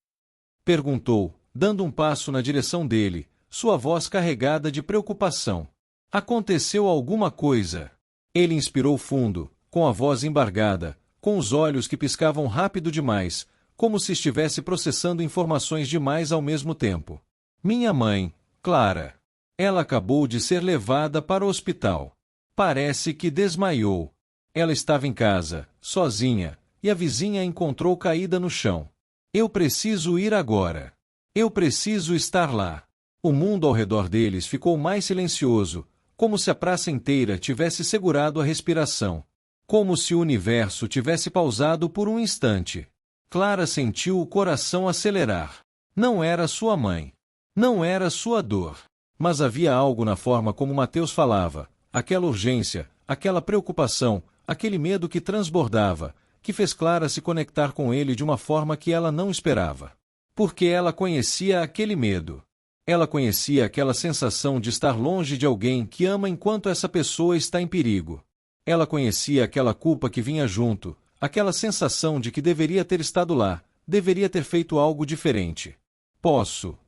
Perguntou, dando um passo na direção dele, sua voz carregada de preocupação. Aconteceu alguma coisa. Ele inspirou fundo, com a voz embargada, com os olhos que piscavam rápido demais, como se estivesse processando informações demais ao mesmo tempo. Minha mãe, Clara. Ela acabou de ser levada para o hospital. Parece que desmaiou. Ela estava em casa, sozinha, e a vizinha a encontrou caída no chão. Eu preciso ir agora. Eu preciso estar lá. O mundo ao redor deles ficou mais silencioso, como se a praça inteira tivesse segurado a respiração. Como se o universo tivesse pausado por um instante. Clara sentiu o coração acelerar. Não era sua mãe. Não era sua dor. Mas havia algo na forma como Mateus falava, aquela urgência, aquela preocupação, aquele medo que transbordava, que fez Clara se conectar com ele de uma forma que ela não esperava. Porque ela conhecia aquele medo. Ela conhecia aquela sensação de estar longe de alguém que ama enquanto essa pessoa está em perigo. Ela conhecia aquela culpa que vinha junto, aquela sensação de que deveria ter estado lá, deveria ter feito algo diferente. Posso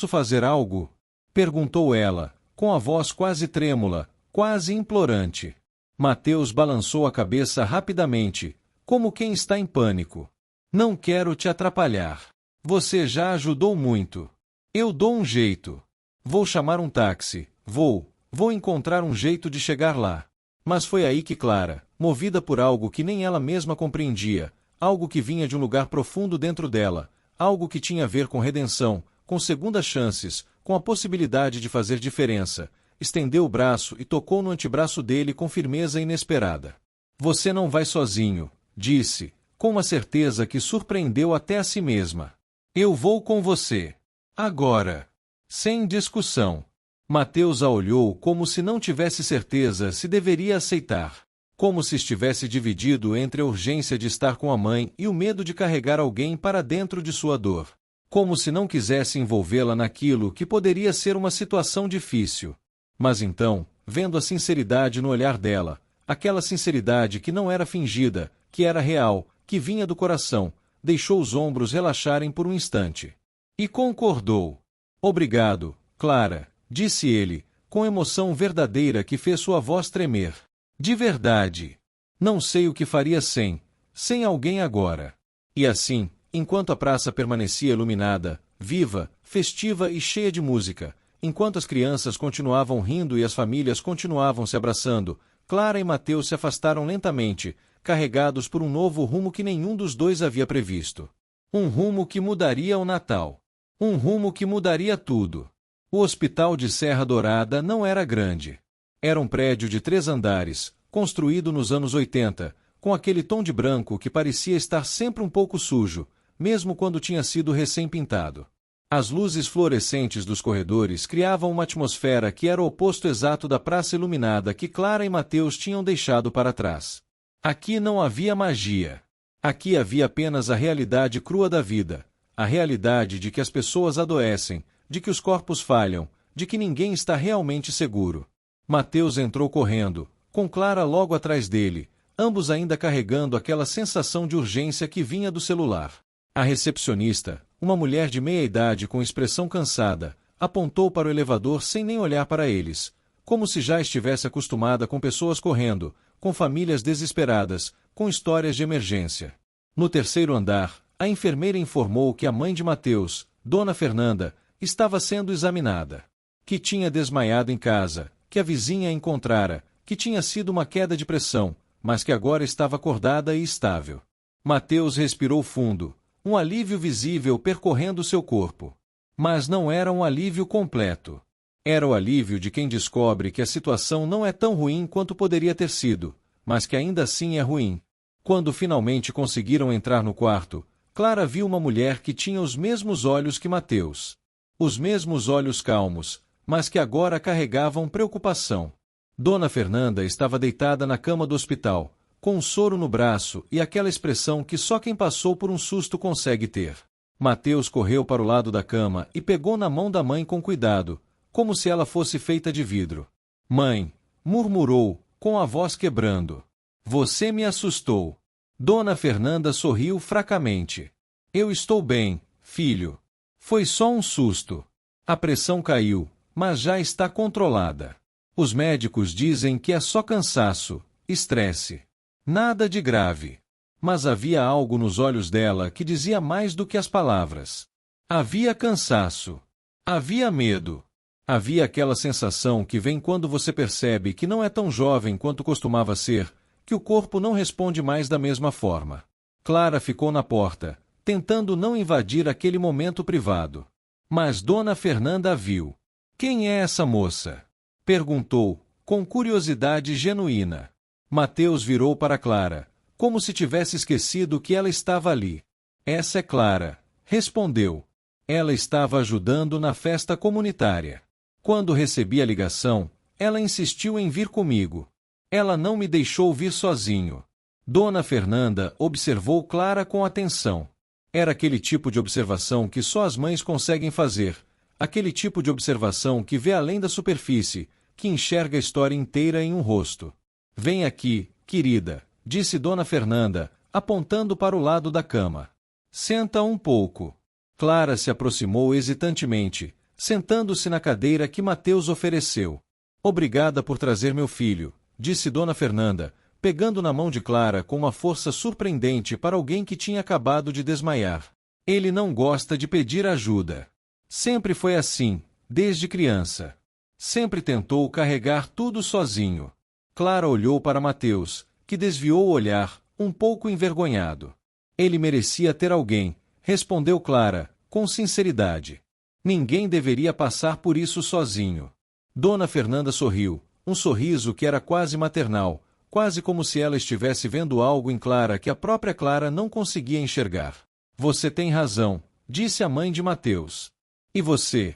fazer algo? Perguntou ela, com a voz quase trêmula, quase implorante. Mateus balançou a cabeça rapidamente, como quem está em pânico. Não quero te atrapalhar. Você já ajudou muito. Eu dou um jeito. Vou chamar um táxi. Vou encontrar um jeito de chegar lá. Mas foi aí que Clara, movida por algo que nem ela mesma compreendia, algo que vinha de um lugar profundo dentro dela, algo que tinha a ver com redenção, com segundas chances, com a possibilidade de fazer diferença, estendeu o braço e tocou no antebraço dele com firmeza inesperada. Você não vai sozinho, disse, com uma certeza que surpreendeu até a si mesma. Eu vou com você. Agora. Sem discussão. Mateus a olhou como se não tivesse certeza se deveria aceitar. Como se estivesse dividido entre a urgência de estar com a mãe e o medo de carregar alguém para dentro de sua dor. Como se não quisesse envolvê-la naquilo que poderia ser uma situação difícil. Mas então, vendo a sinceridade no olhar dela, aquela sinceridade que não era fingida, que era real, que vinha do coração, deixou os ombros relaxarem por um instante. E concordou. Obrigado, Clara, disse ele, com emoção verdadeira que fez sua voz tremer. De verdade. Não sei o que faria sem alguém agora. E assim, enquanto a praça permanecia iluminada, viva, festiva e cheia de música, enquanto as crianças continuavam rindo e as famílias continuavam se abraçando, Clara e Mateus se afastaram lentamente, carregados por um novo rumo que nenhum dos dois havia previsto. Um rumo que mudaria o Natal. Um rumo que mudaria tudo. O hospital de Serra Dourada não era grande. Era um prédio de 3 andares, construído nos anos 80, com aquele tom de branco que parecia estar sempre um pouco sujo, mesmo quando tinha sido recém-pintado. As luzes fluorescentes dos corredores criavam uma atmosfera que era o oposto exato da praça iluminada que Clara e Mateus tinham deixado para trás. Aqui não havia magia. Aqui havia apenas a realidade crua da vida, a realidade de que as pessoas adoecem, de que os corpos falham, de que ninguém está realmente seguro. Mateus entrou correndo, com Clara logo atrás dele, ambos ainda carregando aquela sensação de urgência que vinha do celular. A recepcionista, uma mulher de meia idade com expressão cansada, apontou para o elevador sem nem olhar para eles, como se já estivesse acostumada com pessoas correndo, com famílias desesperadas, com histórias de emergência. No 3º andar, a enfermeira informou que a mãe de Mateus, Dona Fernanda, estava sendo examinada. Que tinha desmaiado em casa, que a vizinha a encontrara, que tinha sido uma queda de pressão, mas que agora estava acordada e estável. Mateus respirou fundo, um alívio visível percorrendo seu corpo. Mas não era um alívio completo. Era o alívio de quem descobre que a situação não é tão ruim quanto poderia ter sido, mas que ainda assim é ruim. Quando finalmente conseguiram entrar no quarto, Clara viu uma mulher que tinha os mesmos olhos que Mateus. Os mesmos olhos calmos, mas que agora carregavam preocupação. Dona Fernanda estava deitada na cama do hospital, com um soro no braço e aquela expressão que só quem passou por um susto consegue ter. Mateus correu para o lado da cama e pegou na mão da mãe com cuidado, como se ela fosse feita de vidro. Mãe, murmurou, com a voz quebrando. Você me assustou. Dona Fernanda sorriu fracamente. Eu estou bem, filho. Foi só um susto. A pressão caiu, mas já está controlada. Os médicos dizem que é só cansaço, estresse. Nada de grave. Mas havia algo nos olhos dela que dizia mais do que as palavras. Havia cansaço. Havia medo. Havia aquela sensação que vem quando você percebe que não é tão jovem quanto costumava ser, que o corpo não responde mais da mesma forma. Clara ficou na porta, tentando não invadir aquele momento privado. Mas Dona Fernanda a viu. Quem é essa moça? Perguntou, com curiosidade genuína. Mateus virou para Clara, como se tivesse esquecido que ela estava ali. Essa é Clara, respondeu. Ela estava ajudando na festa comunitária. Quando recebi a ligação, ela insistiu em vir comigo. Ela não me deixou vir sozinho. Dona Fernanda observou Clara com atenção. Era aquele tipo de observação que só as mães conseguem fazer, aquele tipo de observação que vê além da superfície, que enxerga a história inteira em um rosto. Vem aqui, querida, disse Dona Fernanda, apontando para o lado da cama. Senta um pouco. Clara se aproximou hesitantemente, sentando-se na cadeira que Mateus ofereceu. Obrigada por trazer meu filho, disse Dona Fernanda, pegando na mão de Clara com uma força surpreendente para alguém que tinha acabado de desmaiar. Ele não gosta de pedir ajuda. Sempre foi assim, desde criança. Sempre tentou carregar tudo sozinho. Clara olhou para Mateus, que desviou o olhar, um pouco envergonhado. Ele merecia ter alguém, respondeu Clara, com sinceridade. Ninguém deveria passar por isso sozinho. Dona Fernanda sorriu, um sorriso que era quase maternal, quase como se ela estivesse vendo algo em Clara que a própria Clara não conseguia enxergar. Você tem razão, disse a mãe de Mateus. E você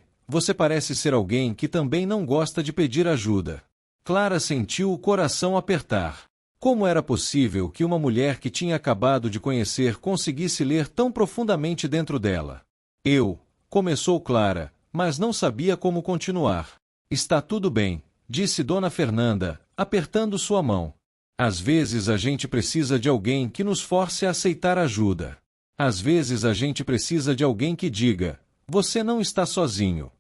parece ser alguém que também não gosta de pedir ajuda. Clara sentiu o coração apertar. Como era possível que uma mulher que tinha acabado de conhecer conseguisse ler tão profundamente dentro dela? Começou Clara, mas não sabia como continuar. Está tudo bem, disse Dona Fernanda, apertando sua mão. Às vezes a gente precisa de alguém que nos force a aceitar ajuda. Às vezes a gente precisa de alguém que diga, você não está sozinho.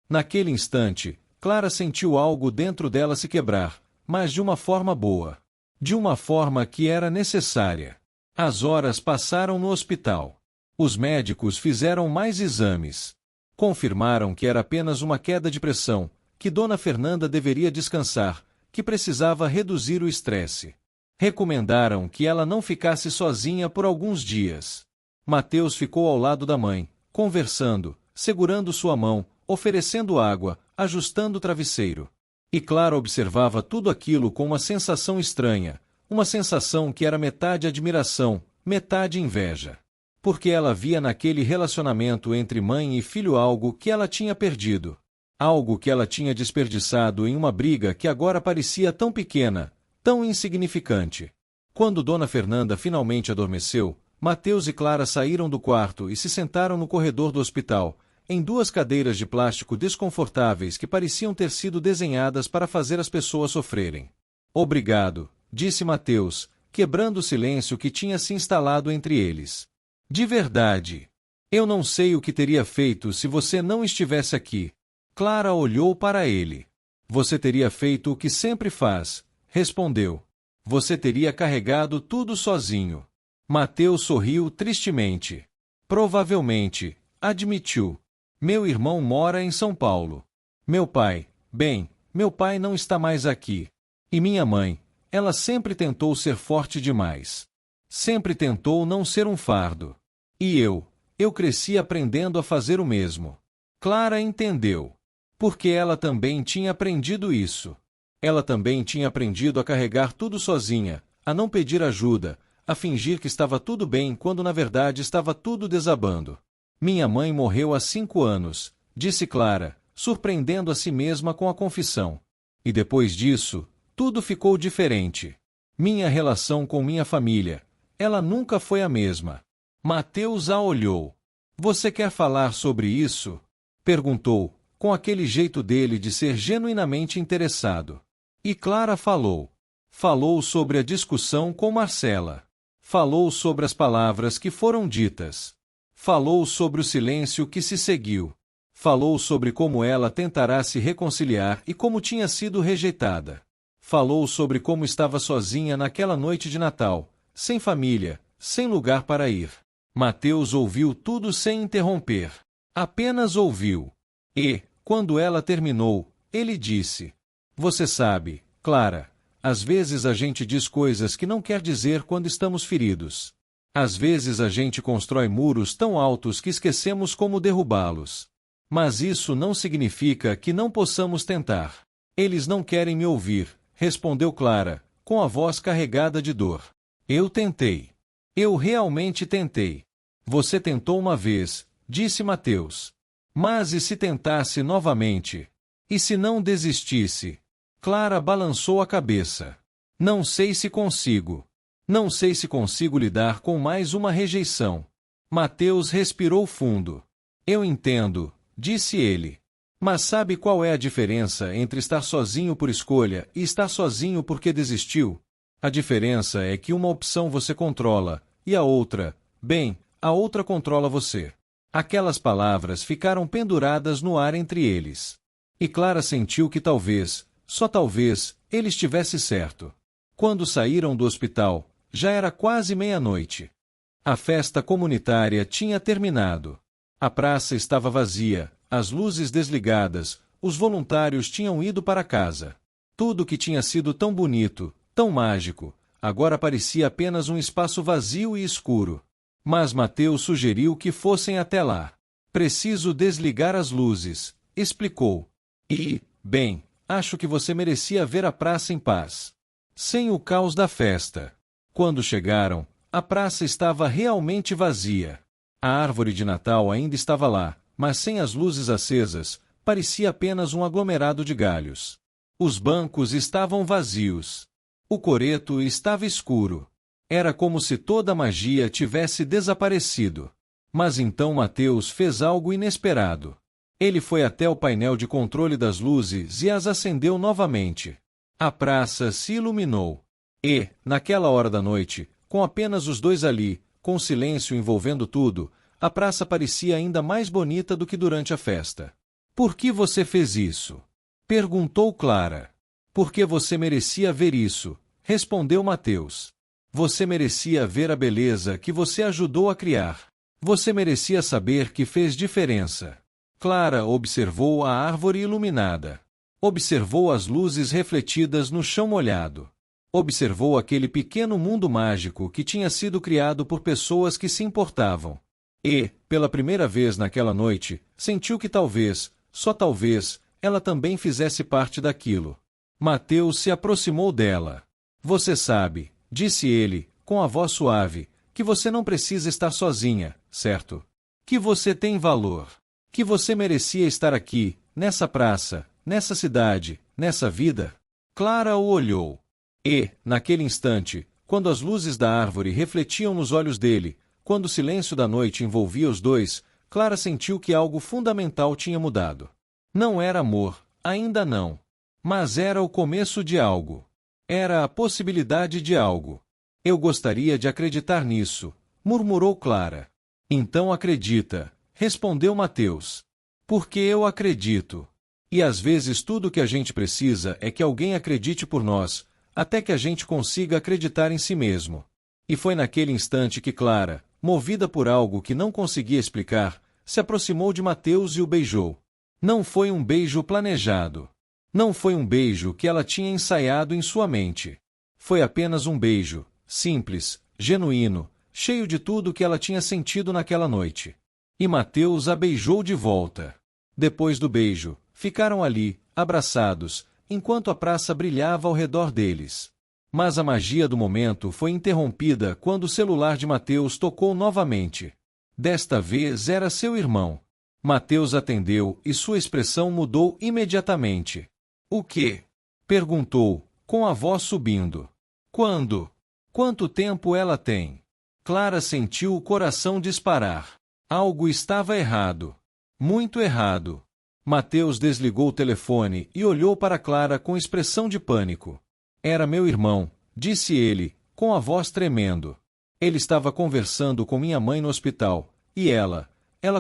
Naquele instante, Clara sentiu algo dentro dela se quebrar, mas de uma forma boa. De uma forma que era necessária. As horas passaram no hospital. Os médicos fizeram mais exames. Confirmaram que era apenas uma queda de pressão, que Dona Fernanda deveria descansar, que precisava reduzir o estresse. Recomendaram que ela não ficasse sozinha por alguns dias. Mateus ficou ao lado da mãe, conversando, segurando sua mão, oferecendo água, ajustando o travesseiro. E Clara observava tudo aquilo com uma sensação estranha, uma sensação que era metade admiração, metade inveja. Porque ela via naquele relacionamento entre mãe e filho algo que ela tinha perdido. Algo que ela tinha desperdiçado em uma briga que agora parecia tão pequena, tão insignificante. Quando Dona Fernanda finalmente adormeceu, Mateus e Clara saíram do quarto e se sentaram no corredor do hospital, em duas cadeiras de plástico desconfortáveis que pareciam ter sido desenhadas para fazer as pessoas sofrerem. Obrigado, disse Mateus, quebrando o silêncio que tinha se instalado entre eles. De verdade. Eu não sei o que teria feito se você não estivesse aqui. Clara olhou para ele. Você teria feito o que sempre faz, respondeu. Você teria carregado tudo sozinho. Mateus sorriu tristemente. Provavelmente, admitiu. Meu irmão mora em São Paulo. Meu pai não está mais aqui. E minha mãe, ela sempre tentou ser forte demais. Sempre tentou não ser um fardo. E eu cresci aprendendo a fazer o mesmo. Clara entendeu. Porque ela também tinha aprendido isso. Ela também tinha aprendido a carregar tudo sozinha, a não pedir ajuda, a fingir que estava tudo bem quando na verdade estava tudo desabando. Minha mãe morreu há 5 anos, disse Clara, surpreendendo a si mesma com a confissão. E depois disso, tudo ficou diferente. Minha relação com minha família, ela nunca foi a mesma. Mateus a olhou. Você quer falar sobre isso? Perguntou, com aquele jeito dele de ser genuinamente interessado. E Clara falou. Falou sobre a discussão com Marcela. Falou sobre as palavras que foram ditas. Falou sobre o silêncio que se seguiu. Falou sobre como ela tentará se reconciliar e como tinha sido rejeitada. Falou sobre como estava sozinha naquela noite de Natal, sem família, sem lugar para ir. Mateus ouviu tudo sem interromper. Apenas ouviu. E, quando ela terminou, ele disse: Você sabe, Clara, às vezes a gente diz coisas que não quer dizer quando estamos feridos. Às vezes a gente constrói muros tão altos que esquecemos como derrubá-los. Mas isso não significa que não possamos tentar. Eles não querem me ouvir, respondeu Clara, com a voz carregada de dor. Eu tentei. Eu realmente tentei. Você tentou uma vez, disse Mateus. Mas e se tentasse novamente? E se não desistisse? Clara balançou a cabeça. Não sei se consigo. Não sei se consigo lidar com mais uma rejeição. Mateus respirou fundo. Eu entendo, disse ele. Mas sabe qual é a diferença entre estar sozinho por escolha e estar sozinho porque desistiu? A diferença é que uma opção você controla, e a outra, bem, a outra controla você. Aquelas palavras ficaram penduradas no ar entre eles. E Clara sentiu que talvez, só talvez, ele estivesse certo. Quando saíram do hospital, já era quase meia-noite. A festa comunitária tinha terminado. A praça estava vazia, as luzes desligadas, os voluntários tinham ido para casa. Tudo que tinha sido tão bonito, tão mágico, agora parecia apenas um espaço vazio e escuro. Mas Mateus sugeriu que fossem até lá. Preciso desligar as luzes, explicou. E, bem, acho que você merecia ver a praça em paz. Sem o caos da festa. Quando chegaram, a praça estava realmente vazia. A árvore de Natal ainda estava lá, mas sem as luzes acesas, parecia apenas um aglomerado de galhos. Os bancos estavam vazios. O coreto estava escuro. Era como se toda a magia tivesse desaparecido. Mas então Mateus fez algo inesperado. Ele foi até o painel de controle das luzes e as acendeu novamente. A praça se iluminou. E, naquela hora da noite, com apenas os dois ali, com silêncio envolvendo tudo, a praça parecia ainda mais bonita do que durante a festa. Por que você fez isso? Perguntou Clara. Porque você merecia ver isso, respondeu Mateus. Você merecia ver a beleza que você ajudou a criar. Você merecia saber que fez diferença. Clara observou a árvore iluminada. Observou as luzes refletidas no chão molhado. Observou aquele pequeno mundo mágico que tinha sido criado por pessoas que se importavam. E, pela primeira vez naquela noite, sentiu que talvez, só talvez, ela também fizesse parte daquilo. Mateus se aproximou dela. Você sabe, disse ele, com a voz suave, que você não precisa estar sozinha, certo? Que você tem valor. Que você merecia estar aqui, nessa praça, nessa cidade, nessa vida. Clara o olhou. E, naquele instante, quando as luzes da árvore refletiam nos olhos dele, quando o silêncio da noite envolvia os dois, Clara sentiu que algo fundamental tinha mudado. Não era amor, ainda não. Mas era o começo de algo. Era a possibilidade de algo. Eu gostaria de acreditar nisso, murmurou Clara. Então acredita, respondeu Mateus. Porque eu acredito. E às vezes tudo o que a gente precisa é que alguém acredite por nós, até que a gente consiga acreditar em si mesmo. E foi naquele instante que Clara, movida por algo que não conseguia explicar, se aproximou de Mateus e o beijou. Não foi um beijo planejado. Não foi um beijo que ela tinha ensaiado em sua mente. Foi apenas um beijo, simples, genuíno, cheio de tudo que ela tinha sentido naquela noite. E Mateus a beijou de volta. Depois do beijo, ficaram ali, abraçados, enquanto a praça brilhava ao redor deles. Mas a magia do momento foi interrompida quando o celular de Mateus tocou novamente. Desta vez era seu irmão. Mateus atendeu e sua expressão mudou imediatamente. O quê? Perguntou, com a voz subindo. Quando? Quanto tempo ela tem? Clara sentiu o coração disparar. Algo estava errado. Muito errado. Mateus desligou o telefone e olhou para Clara com expressão de pânico. Era meu irmão, disse ele, com a voz tremendo. Ele estava conversando com minha mãe no hospital, e ela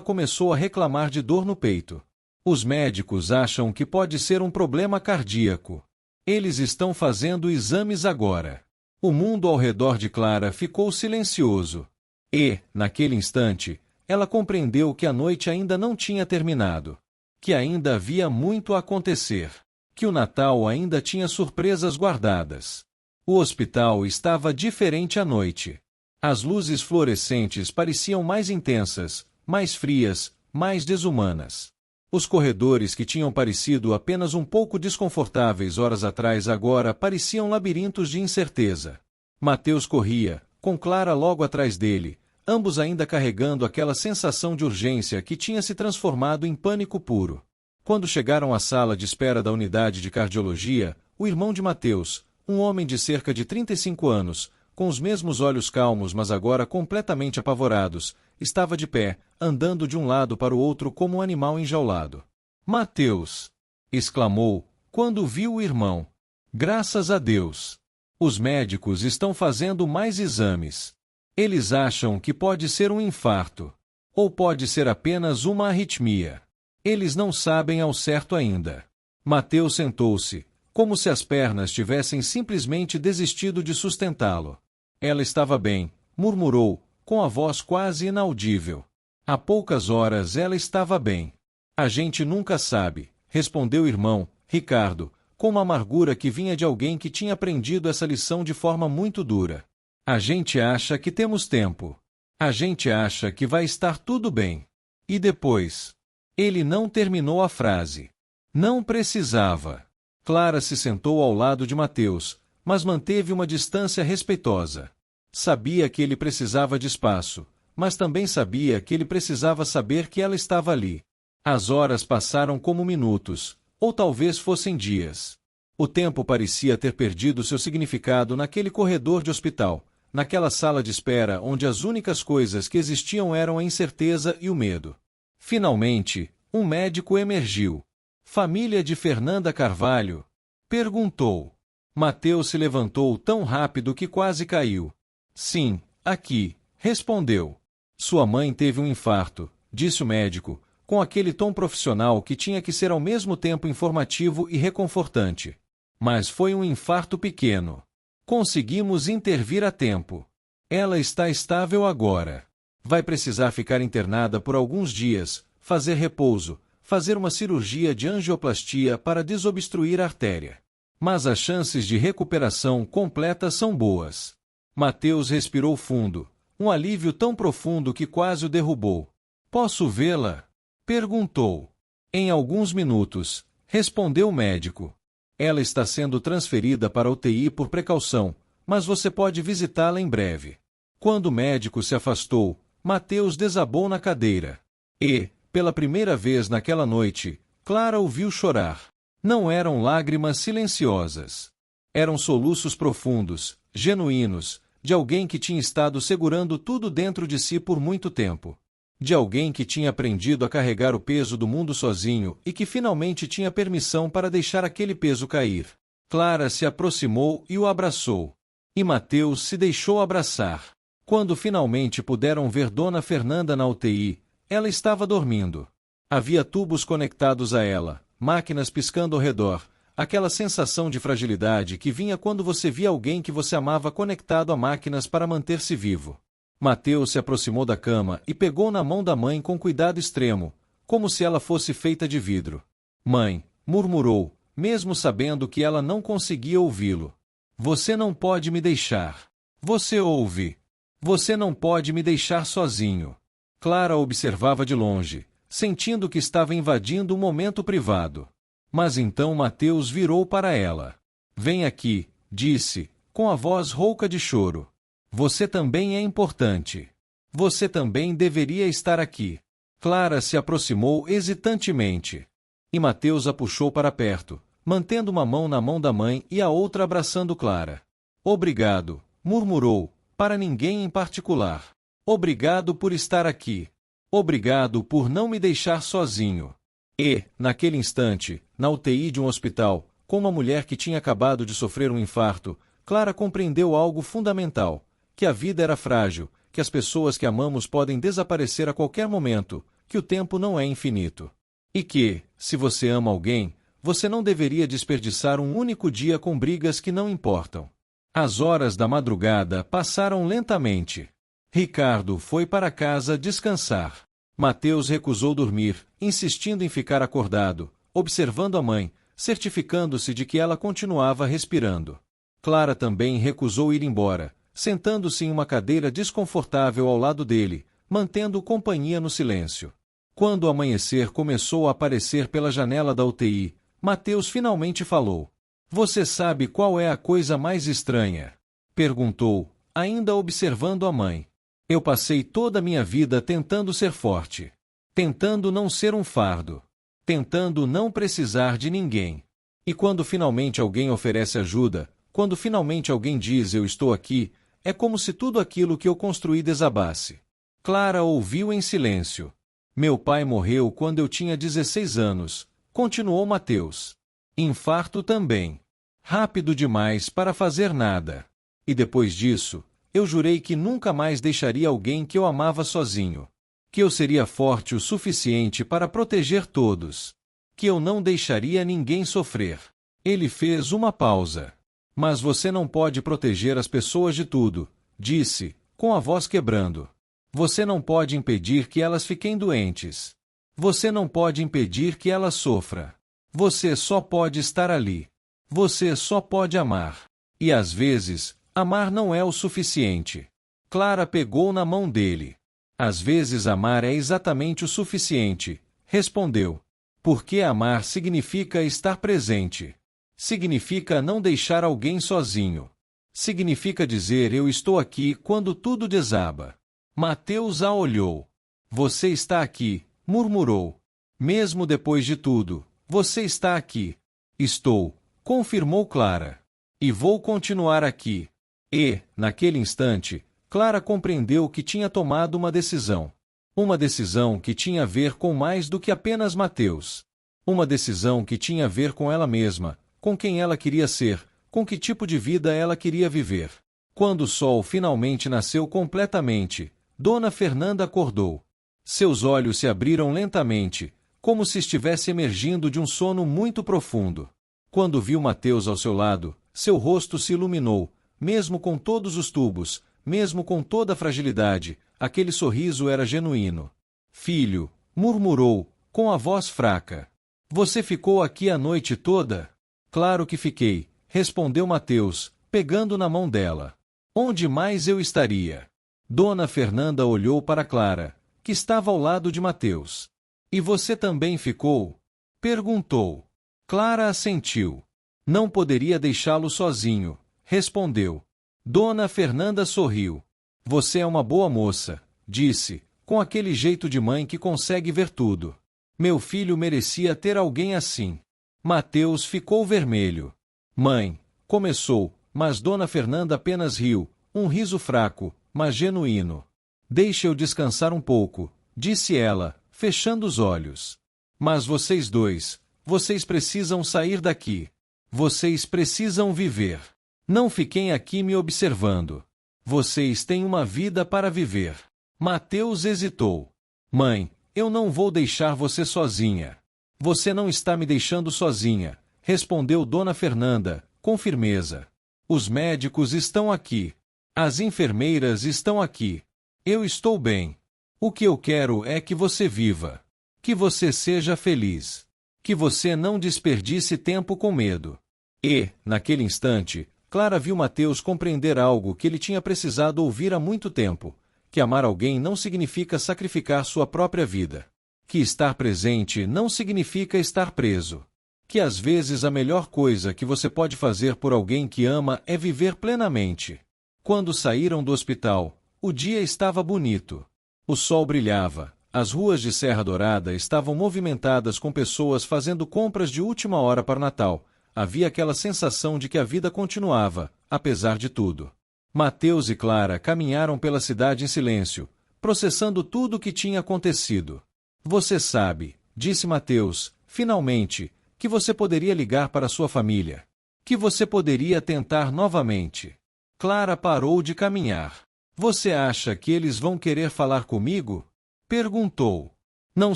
começou a reclamar de dor no peito. Os médicos acham que pode ser um problema cardíaco. Eles estão fazendo exames agora. O mundo ao redor de Clara ficou silencioso. E, naquele instante, ela compreendeu que a noite ainda não tinha terminado. Que ainda havia muito a acontecer. Que o Natal ainda tinha surpresas guardadas. O hospital estava diferente à noite. As luzes fluorescentes pareciam mais intensas, mais frias, mais desumanas. Os corredores que tinham parecido apenas um pouco desconfortáveis horas atrás agora pareciam labirintos de incerteza. Mateus corria, com Clara logo atrás dele, ambos ainda carregando aquela sensação de urgência que tinha se transformado em pânico puro. Quando chegaram à sala de espera da unidade de cardiologia, o irmão de Mateus, um homem de cerca de 35 anos, com os mesmos olhos calmos mas agora completamente apavorados, estava de pé, andando de um lado para o outro como um animal enjaulado. "Mateus!" exclamou, quando viu o irmão. "Graças a Deus! Os médicos estão fazendo mais exames. Eles acham que pode ser um infarto. Ou pode ser apenas uma arritmia. Eles não sabem ao certo ainda." Mateus sentou-se, como se as pernas tivessem simplesmente desistido de sustentá-lo. "Ela estava bem", murmurou, com a voz quase inaudível. "Há poucas horas ela estava bem." "A gente nunca sabe", respondeu o irmão, Ricardo, com uma amargura que vinha de alguém que tinha aprendido essa lição de forma muito dura. "A gente acha que temos tempo. A gente acha que vai estar tudo bem. E depois?" Ele não terminou a frase. Não precisava. Clara se sentou ao lado de Mateus, mas manteve uma distância respeitosa. Sabia que ele precisava de espaço, mas também sabia que ele precisava saber que ela estava ali. As horas passaram como minutos, ou talvez fossem dias. O tempo parecia ter perdido seu significado naquele corredor de hospital, naquela sala de espera onde as únicas coisas que existiam eram a incerteza e o medo. Finalmente, um médico emergiu. "Família de Fernanda Carvalho?" perguntou. Mateus se levantou tão rápido que quase caiu. "Sim, aqui", respondeu. "Sua mãe teve um infarto", disse o médico, com aquele tom profissional que tinha que ser ao mesmo tempo informativo e reconfortante. "Mas foi um infarto pequeno. Conseguimos intervir a tempo. Ela está estável agora. Vai precisar ficar internada por alguns dias, fazer repouso, fazer uma cirurgia de angioplastia para desobstruir a artéria. Mas as chances de recuperação completa são boas." Mateus respirou fundo, um alívio tão profundo que quase o derrubou. "Posso vê-la?" perguntou. "Em alguns minutos", respondeu o médico. "Ela está sendo transferida para a UTI por precaução, mas você pode visitá-la em breve." Quando o médico se afastou, Mateus desabou na cadeira. E, pela primeira vez naquela noite, Clara o viu chorar. Não eram lágrimas silenciosas. Eram soluços profundos, genuínos, de alguém que tinha estado segurando tudo dentro de si por muito tempo. De alguém que tinha aprendido a carregar o peso do mundo sozinho e que finalmente tinha permissão para deixar aquele peso cair. Clara se aproximou e o abraçou. E Mateus se deixou abraçar. Quando finalmente puderam ver Dona Fernanda na UTI, ela estava dormindo. Havia tubos conectados a ela, máquinas piscando ao redor, aquela sensação de fragilidade que vinha quando você via alguém que você amava conectado a máquinas para manter-se vivo. Mateus se aproximou da cama e pegou na mão da mãe com cuidado extremo, como se ela fosse feita de vidro. "Mãe", murmurou, mesmo sabendo que ela não conseguia ouvi-lo. "Você não pode me deixar. Você ouve. Você não pode me deixar sozinho." Clara observava de longe, sentindo que estava invadindo um momento privado. Mas então Mateus virou para ela. "Vem aqui", disse, com a voz rouca de choro. "Você também é importante. Você também deveria estar aqui." Clara se aproximou hesitantemente. E Mateus a puxou para perto, mantendo uma mão na mão da mãe e a outra abraçando Clara. "Obrigado", murmurou, para ninguém em particular. "Obrigado por estar aqui. Obrigado por não me deixar sozinho." E, naquele instante, na UTI de um hospital, com uma mulher que tinha acabado de sofrer um infarto, Clara compreendeu algo fundamental, que a vida era frágil, que as pessoas que amamos podem desaparecer a qualquer momento, que o tempo não é infinito. E que, se você ama alguém, você não deveria desperdiçar um único dia com brigas que não importam. As horas da madrugada passaram lentamente. Ricardo foi para casa descansar. Mateus recusou dormir, insistindo em ficar acordado, observando a mãe, certificando-se de que ela continuava respirando. Clara também recusou ir embora, sentando-se em uma cadeira desconfortável ao lado dele, mantendo companhia no silêncio. Quando o amanhecer começou a aparecer pela janela da UTI, Mateus finalmente falou. Você sabe qual é a coisa mais estranha? Perguntou, ainda observando a mãe. Eu passei toda a minha vida tentando ser forte. Tentando não ser um fardo. Tentando não precisar de ninguém. E quando finalmente alguém oferece ajuda, quando finalmente alguém diz eu estou aqui, é como se tudo aquilo que eu construí desabasse. Clara ouviu em silêncio. Meu pai morreu quando eu tinha 16 anos, continuou Mateus. Infarto também. Rápido demais para fazer nada. E depois disso, eu jurei que nunca mais deixaria alguém que eu amava sozinho. Que eu seria forte o suficiente para proteger todos. Que eu não deixaria ninguém sofrer. Ele fez uma pausa. Mas você não pode proteger as pessoas de tudo, disse, com a voz quebrando. Você não pode impedir que elas fiquem doentes. Você não pode impedir que elas sofram. Você só pode estar ali. Você só pode amar. E às vezes, amar não é o suficiente. Clara pegou na mão dele. Às vezes amar é exatamente o suficiente, respondeu. Porque amar significa estar presente. Significa não deixar alguém sozinho. Significa dizer eu estou aqui quando tudo desaba. Mateus a olhou. Você está aqui, murmurou. Mesmo depois de tudo, você está aqui. Estou, confirmou Clara. E vou continuar aqui. E, naquele instante, Clara compreendeu que tinha tomado uma decisão. Uma decisão que tinha a ver com mais do que apenas Mateus. Uma decisão que tinha a ver com ela mesma, com quem ela queria ser, com que tipo de vida ela queria viver. Quando o sol finalmente nasceu completamente, Dona Fernanda acordou. Seus olhos se abriram lentamente, como se estivesse emergindo de um sono muito profundo. Quando viu Mateus ao seu lado, seu rosto se iluminou, mesmo com todos os tubos, mesmo com toda a fragilidade, aquele sorriso era genuíno. Filho, murmurou, com a voz fraca. Você ficou aqui a noite toda? Claro que fiquei, respondeu Mateus, pegando na mão dela. Onde mais eu estaria? Dona Fernanda olhou para Clara, que estava ao lado de Mateus. E você também ficou? Perguntou. Clara assentiu. Não poderia deixá-lo sozinho, respondeu. Dona Fernanda sorriu. Você é uma boa moça, disse, com aquele jeito de mãe que consegue ver tudo. Meu filho merecia ter alguém assim. Mateus ficou vermelho. Mãe, começou, mas Dona Fernanda apenas riu, um riso fraco, mas genuíno. Deixe eu descansar um pouco, disse ela, fechando os olhos. Mas vocês dois, vocês precisam sair daqui. Vocês precisam viver. Não fiquem aqui me observando. Vocês têm uma vida para viver. Mateus hesitou. Mãe, eu não vou deixar você sozinha. Você não está me deixando sozinha, respondeu Dona Fernanda, com firmeza. Os médicos estão aqui. As enfermeiras estão aqui. Eu estou bem. O que eu quero é que você viva. Que você seja feliz. Que você não desperdice tempo com medo. E, naquele instante, Clara viu Mateus compreender algo que ele tinha precisado ouvir há muito tempo, que amar alguém não significa sacrificar sua própria vida. Que estar presente não significa estar preso. Que às vezes a melhor coisa que você pode fazer por alguém que ama é viver plenamente. Quando saíram do hospital, o dia estava bonito. O sol brilhava, as ruas de Serra Dourada estavam movimentadas com pessoas fazendo compras de última hora para Natal. Havia aquela sensação de que a vida continuava, apesar de tudo. Mateus e Clara caminharam pela cidade em silêncio, processando tudo o que tinha acontecido. Você sabe, disse Mateus, finalmente, que você poderia ligar para sua família. Que você poderia tentar novamente. Clara parou de caminhar. Você acha que eles vão querer falar comigo? Perguntou. Não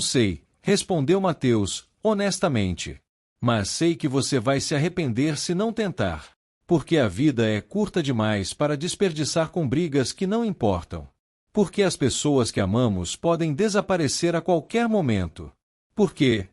sei, Respondeu Mateus, honestamente. Mas sei que você vai se arrepender se não tentar. Porque a vida é curta demais para desperdiçar com brigas que não importam. Porque as pessoas que amamos podem desaparecer a qualquer momento. Porque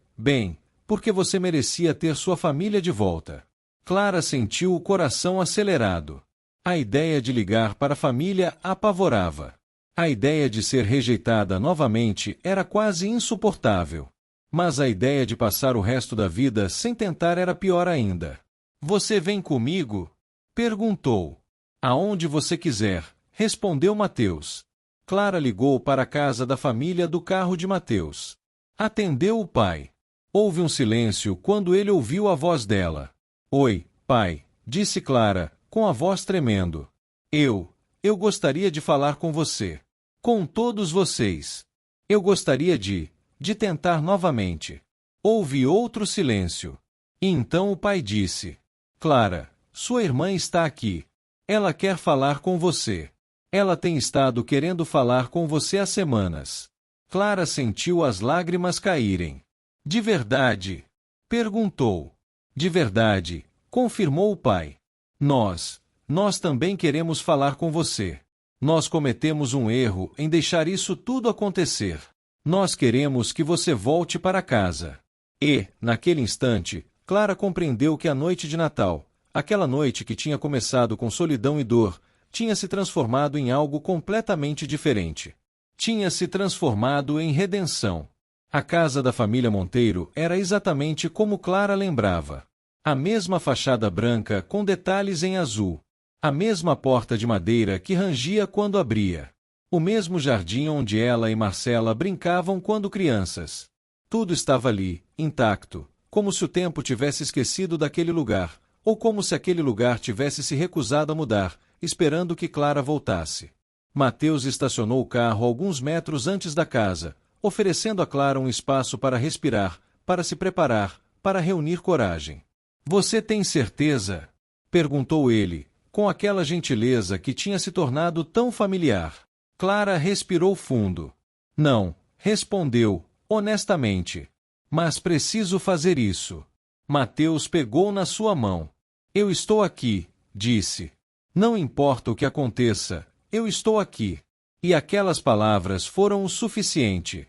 você merecia ter sua família de volta. Clara sentiu o coração acelerado. A ideia de ligar para a família a apavorava. A ideia de ser rejeitada novamente era quase insuportável. Mas a ideia de passar o resto da vida sem tentar era pior ainda. Você vem comigo? Perguntou. Aonde você quiser, respondeu Mateus. Clara ligou para a casa da família do carro de Mateus. Atendeu o pai. Houve um silêncio quando ele ouviu a voz dela. Oi, pai, disse Clara, com a voz tremendo. Eu gostaria de falar com você. Com todos vocês. Eu gostaria de tentar novamente. Houve outro silêncio. E então o pai disse. Clara, sua irmã está aqui. Ela quer falar com você. Ela tem estado querendo falar com você há semanas. Clara sentiu as lágrimas caírem. De verdade? Perguntou. De verdade, confirmou o pai. Nós também queremos falar com você. Nós cometemos um erro em deixar isso tudo acontecer. Nós queremos que você volte para casa. E, naquele instante, Clara compreendeu que a noite de Natal, aquela noite que tinha começado com solidão e dor, tinha se transformado em algo completamente diferente. Tinha se transformado em redenção. A casa da família Monteiro era exatamente como Clara lembrava. A mesma fachada branca com detalhes em azul. A mesma porta de madeira que rangia quando abria. O mesmo jardim onde ela e Marcela brincavam quando crianças. Tudo estava ali, intacto, como se o tempo tivesse esquecido daquele lugar, ou como se aquele lugar tivesse se recusado a mudar, esperando que Clara voltasse. Mateus estacionou o carro alguns metros antes da casa, oferecendo a Clara um espaço para respirar, para se preparar, para reunir coragem. Você tem certeza? Perguntou ele, com aquela gentileza que tinha se tornado tão familiar. Clara respirou fundo. Não, respondeu, honestamente. Mas preciso fazer isso. Mateus pegou na sua mão. Eu estou aqui, disse. Não importa o que aconteça, eu estou aqui. E aquelas palavras foram o suficiente.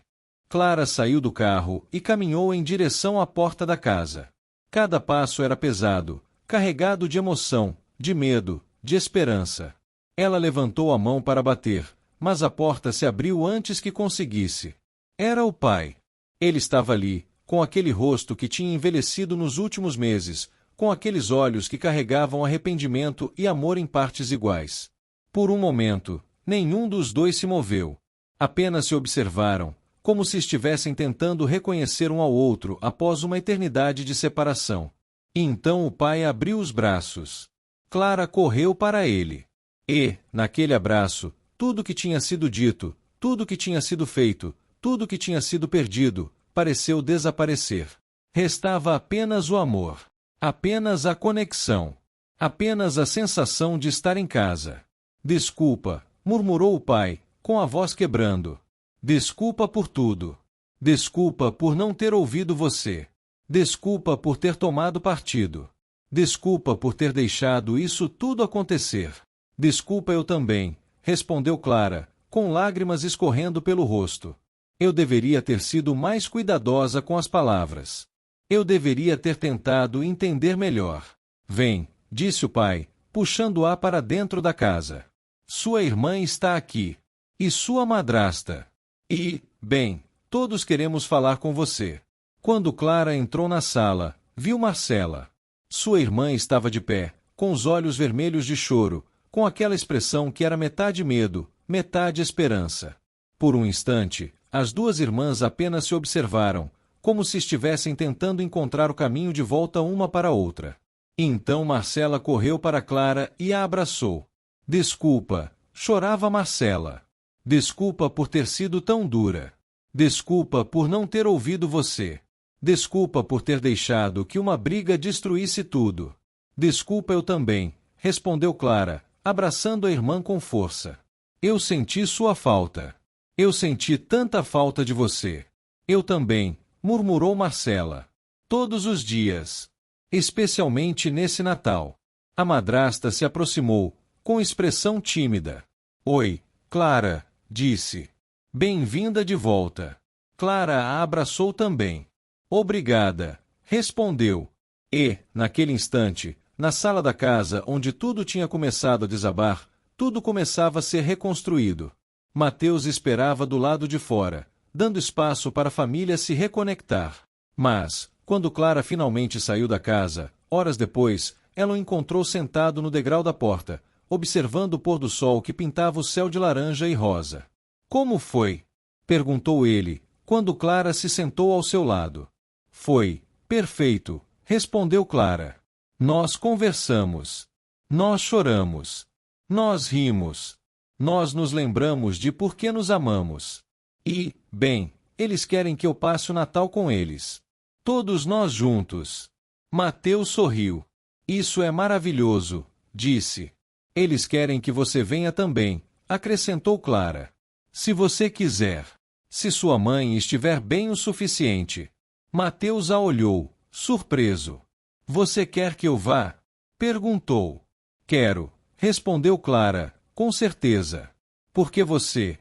Clara saiu do carro e caminhou em direção à porta da casa. Cada passo era pesado, carregado de emoção, de medo, de esperança. Ela levantou a mão para bater, mas a porta se abriu antes que conseguisse. Era o pai. Ele estava ali, com aquele rosto que tinha envelhecido nos últimos meses, com aqueles olhos que carregavam arrependimento e amor em partes iguais. Por um momento, nenhum dos dois se moveu. Apenas se observaram, como se estivessem tentando reconhecer um ao outro após uma eternidade de separação. E então o pai abriu os braços. Clara correu para ele. E, naquele abraço, tudo que tinha sido dito, tudo que tinha sido feito, tudo que tinha sido perdido, pareceu desaparecer. Restava apenas o amor. Apenas a conexão. Apenas a sensação de estar em casa. Desculpa, murmurou o pai, com a voz quebrando. Desculpa por tudo. Desculpa por não ter ouvido você. Desculpa por ter tomado partido. Desculpa por ter deixado isso tudo acontecer. Desculpa eu também, respondeu Clara, com lágrimas escorrendo pelo rosto. Eu deveria ter sido mais cuidadosa com as palavras. Eu deveria ter tentado entender melhor. Vem, disse o pai, puxando-a para dentro da casa. Sua irmã está aqui. E sua madrasta. E, bem, todos queremos falar com você. Quando Clara entrou na sala, viu Marcela. Sua irmã estava de pé, com os olhos vermelhos de choro, com aquela expressão que era metade medo, metade esperança. Por um instante, as duas irmãs apenas se observaram, como se estivessem tentando encontrar o caminho de volta uma para a outra. Então Marcela correu para Clara e a abraçou. Desculpa, chorava Marcela. Desculpa por ter sido tão dura. Desculpa por não ter ouvido você. Desculpa por ter deixado que uma briga destruísse tudo. Desculpa eu também, respondeu Clara, abraçando a irmã com força. Eu senti sua falta. Eu senti tanta falta de você. Eu também, murmurou Marcela. Todos os dias. Especialmente nesse Natal. A madrasta se aproximou, com expressão tímida. Oi, Clara, disse. Bem-vinda de volta. Clara a abraçou também. Obrigada, respondeu. E, naquele instante, na sala da casa onde tudo tinha começado a desabar, tudo começava a ser reconstruído. Mateus esperava do lado de fora, dando espaço para a família se reconectar. Mas, quando Clara finalmente saiu da casa, horas depois, ela o encontrou sentado no degrau da porta, observando o pôr do sol que pintava o céu de laranja e rosa. Como foi? Perguntou ele, quando Clara se sentou ao seu lado. Foi perfeito, respondeu Clara. Nós conversamos. Nós choramos. Nós rimos. Nós nos lembramos de por que nos amamos. E, bem, eles querem que eu passe o Natal com eles. Todos nós juntos. Mateus sorriu. Isso é maravilhoso, disse. Eles querem que você venha também, acrescentou Clara. Se você quiser. Se sua mãe estiver bem o suficiente. Mateus a olhou, surpreso. Você quer que eu vá? Perguntou. Quero, respondeu Clara, com certeza. Porque você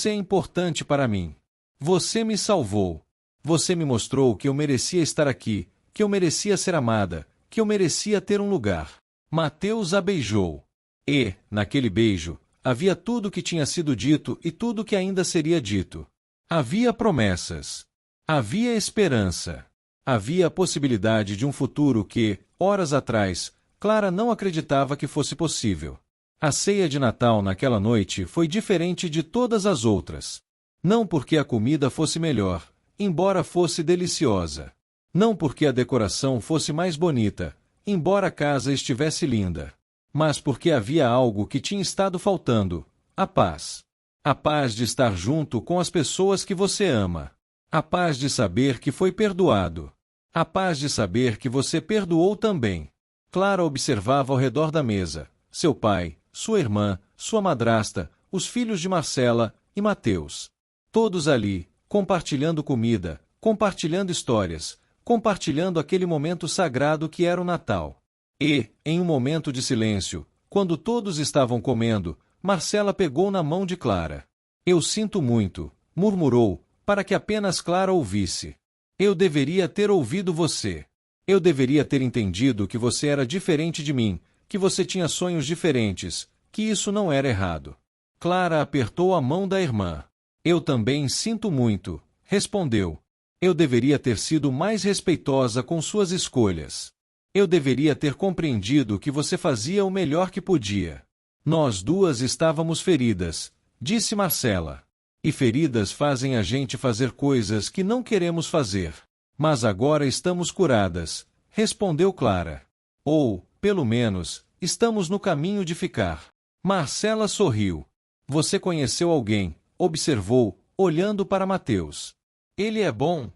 é importante para mim. Você me salvou. Você me mostrou que eu merecia estar aqui, que eu merecia ser amada, que eu merecia ter um lugar. Mateus a beijou. E, naquele beijo, havia tudo o que tinha sido dito e tudo o que ainda seria dito. Havia promessas. Havia esperança. Havia a possibilidade de um futuro que, horas atrás, Clara não acreditava que fosse possível. A ceia de Natal naquela noite foi diferente de todas as outras. Não porque a comida fosse melhor, embora fosse deliciosa. Não porque a decoração fosse mais bonita, embora a casa estivesse linda. Mas porque havia algo que tinha estado faltando: a paz. A paz de estar junto com as pessoas que você ama. A paz de saber que foi perdoado. A paz de saber que você perdoou também. Clara observava ao redor da mesa, seu pai, sua irmã, sua madrasta, os filhos de Marcela e Mateus. Todos ali, compartilhando comida, compartilhando histórias, compartilhando aquele momento sagrado que era o Natal. E, em um momento de silêncio, quando todos estavam comendo, Marcela pegou na mão de Clara. Eu sinto muito, murmurou, para que apenas Clara ouvisse. Eu deveria ter ouvido você. Eu deveria ter entendido que você era diferente de mim, que você tinha sonhos diferentes, que isso não era errado. Clara apertou a mão da irmã. Eu também sinto muito, respondeu. Eu deveria ter sido mais respeitosa com suas escolhas. Eu deveria ter compreendido que você fazia o melhor que podia. Nós duas estávamos feridas, disse Marcela. E feridas fazem a gente fazer coisas que não queremos fazer. Mas agora estamos curadas, respondeu Clara. Ou, pelo menos, estamos no caminho de ficar. Marcela sorriu. Você conheceu alguém, observou, olhando para Mateus. Ele é bom?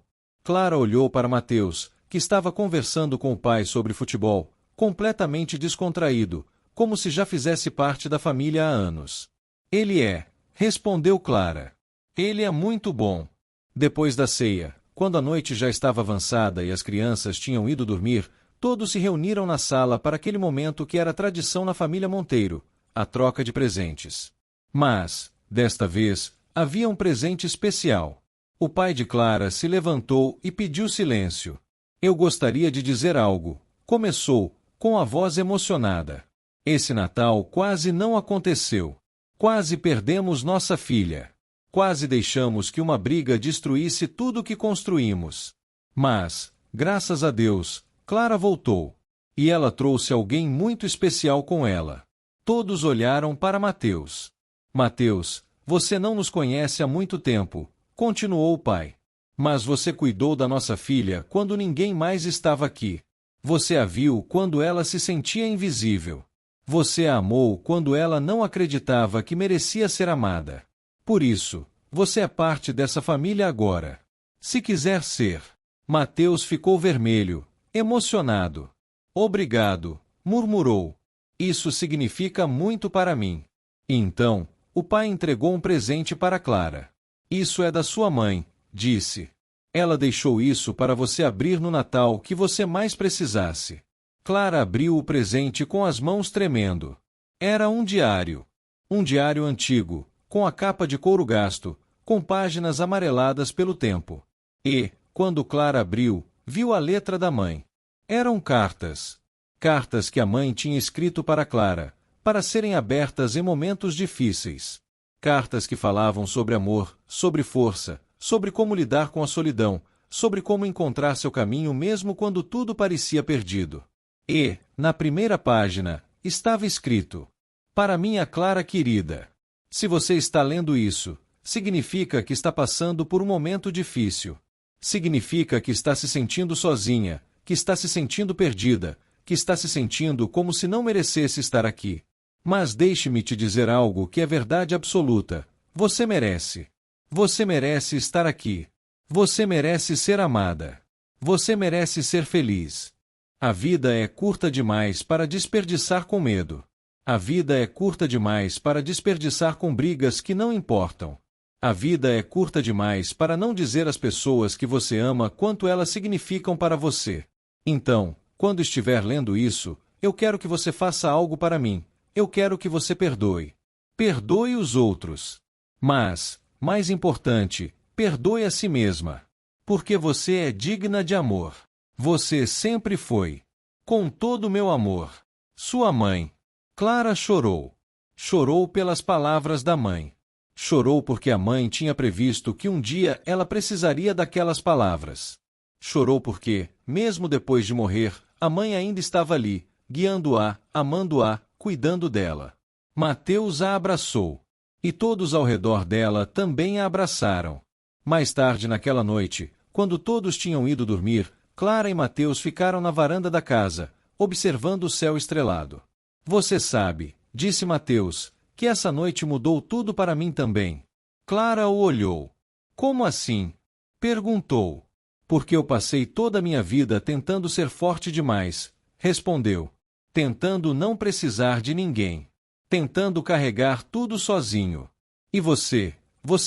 Clara olhou para Mateus, que estava conversando com o pai sobre futebol, completamente descontraído, como se já fizesse parte da família há anos. Ele é, respondeu Clara. Ele é muito bom. Depois da ceia, quando a noite já estava avançada e as crianças tinham ido dormir, todos se reuniram na sala para aquele momento que era tradição na família Monteiro, a troca de presentes. Mas, desta vez, havia um presente especial. O pai de Clara se levantou e pediu silêncio. Eu gostaria de dizer algo, começou, com a voz emocionada. Esse Natal quase não aconteceu. Quase perdemos nossa filha. Quase deixamos que uma briga destruísse tudo o que construímos. Mas, graças a Deus, Clara voltou. E ela trouxe alguém muito especial com ela. Todos olharam para Mateus. Mateus, você não nos conhece há muito tempo, continuou o pai. Mas você cuidou da nossa filha quando ninguém mais estava aqui. Você a viu quando ela se sentia invisível. Você a amou quando ela não acreditava que merecia ser amada. Por isso, você é parte dessa família agora. Se quiser ser. Mateus ficou vermelho, emocionado. Obrigado, murmurou. Isso significa muito para mim. E então, o pai entregou um presente para Clara. Isso é da sua mãe, disse. Ela deixou isso para você abrir no Natal que você mais precisasse. Clara abriu o presente com as mãos tremendo. Era um diário. Um diário antigo, com a capa de couro gasto, com páginas amareladas pelo tempo. E, quando Clara abriu, viu a letra da mãe. Eram cartas. Cartas que a mãe tinha escrito para Clara, para serem abertas em momentos difíceis. Cartas que falavam sobre amor, sobre força, sobre como lidar com a solidão, sobre como encontrar seu caminho mesmo quando tudo parecia perdido. E, na primeira página, estava escrito: Para minha Clara querida. Se você está lendo isso, significa que está passando por um momento difícil. Significa que está se sentindo sozinha, que está se sentindo perdida, que está se sentindo como se não merecesse estar aqui. Mas deixe-me te dizer algo que é verdade absoluta. Você merece. Você merece estar aqui. Você merece ser amada. Você merece ser feliz. A vida é curta demais para desperdiçar com medo. A vida é curta demais para desperdiçar com brigas que não importam. A vida é curta demais para não dizer às pessoas que você ama quanto elas significam para você. Então, quando estiver lendo isso, eu quero que você faça algo para mim. Eu quero que você perdoe. Perdoe os outros. Mas, mais importante, perdoe a si mesma. Porque você é digna de amor. Você sempre foi. Com todo o meu amor. Sua mãe. Clara chorou. Chorou pelas palavras da mãe. Chorou porque a mãe tinha previsto que um dia ela precisaria daquelas palavras. Chorou porque, mesmo depois de morrer, a mãe ainda estava ali, guiando-a, amando-a, cuidando dela. Mateus a abraçou. E todos ao redor dela também a abraçaram. Mais tarde naquela noite, quando todos tinham ido dormir, Clara e Mateus ficaram na varanda da casa, observando o céu estrelado. Você sabe, disse Mateus, que essa noite mudou tudo para mim também. Clara o olhou. Como assim? Perguntou. Porque eu passei toda a minha vida tentando ser forte demais, respondeu. Tentando não precisar de ninguém. Tentando carregar tudo sozinho. E você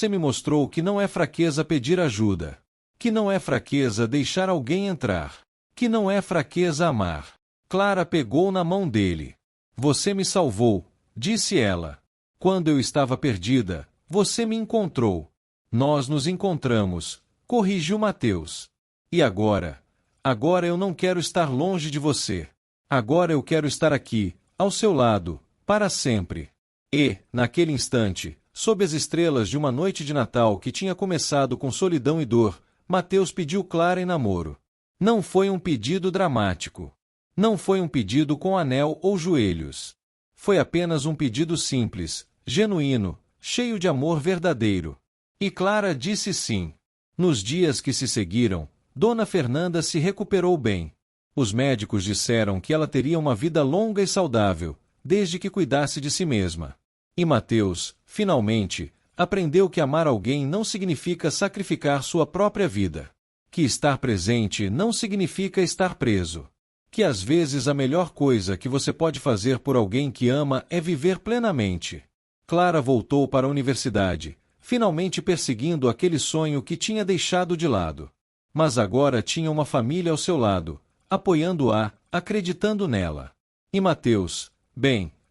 me mostrou que não é fraqueza pedir ajuda. Que não é fraqueza deixar alguém entrar. Que não é fraqueza amar. Clara pegou na mão dele. Você me salvou, disse ela. Quando eu estava perdida, você me encontrou. Nós nos encontramos, corrigiu Mateus. E agora? Agora eu não quero estar longe de você. Agora eu quero estar aqui, ao seu lado, para sempre. E, naquele instante, sob as estrelas de uma noite de Natal que tinha começado com solidão e dor, Mateus pediu Clara em namoro. Não foi um pedido dramático. Não foi um pedido com anel ou joelhos. Foi apenas um pedido simples, genuíno, cheio de amor verdadeiro. E Clara disse sim. Nos dias que se seguiram, Dona Fernanda se recuperou bem. Os médicos disseram que ela teria uma vida longa e saudável, desde que cuidasse de si mesma. E Mateus, finalmente, aprendeu que amar alguém não significa sacrificar sua própria vida. Que estar presente não significa estar preso. Que às vezes a melhor coisa que você pode fazer por alguém que ama é viver plenamente. Clara voltou para a universidade, finalmente perseguindo aquele sonho que tinha deixado de lado. Mas agora tinha uma família ao seu lado, apoiando-a, acreditando nela. E Mateus,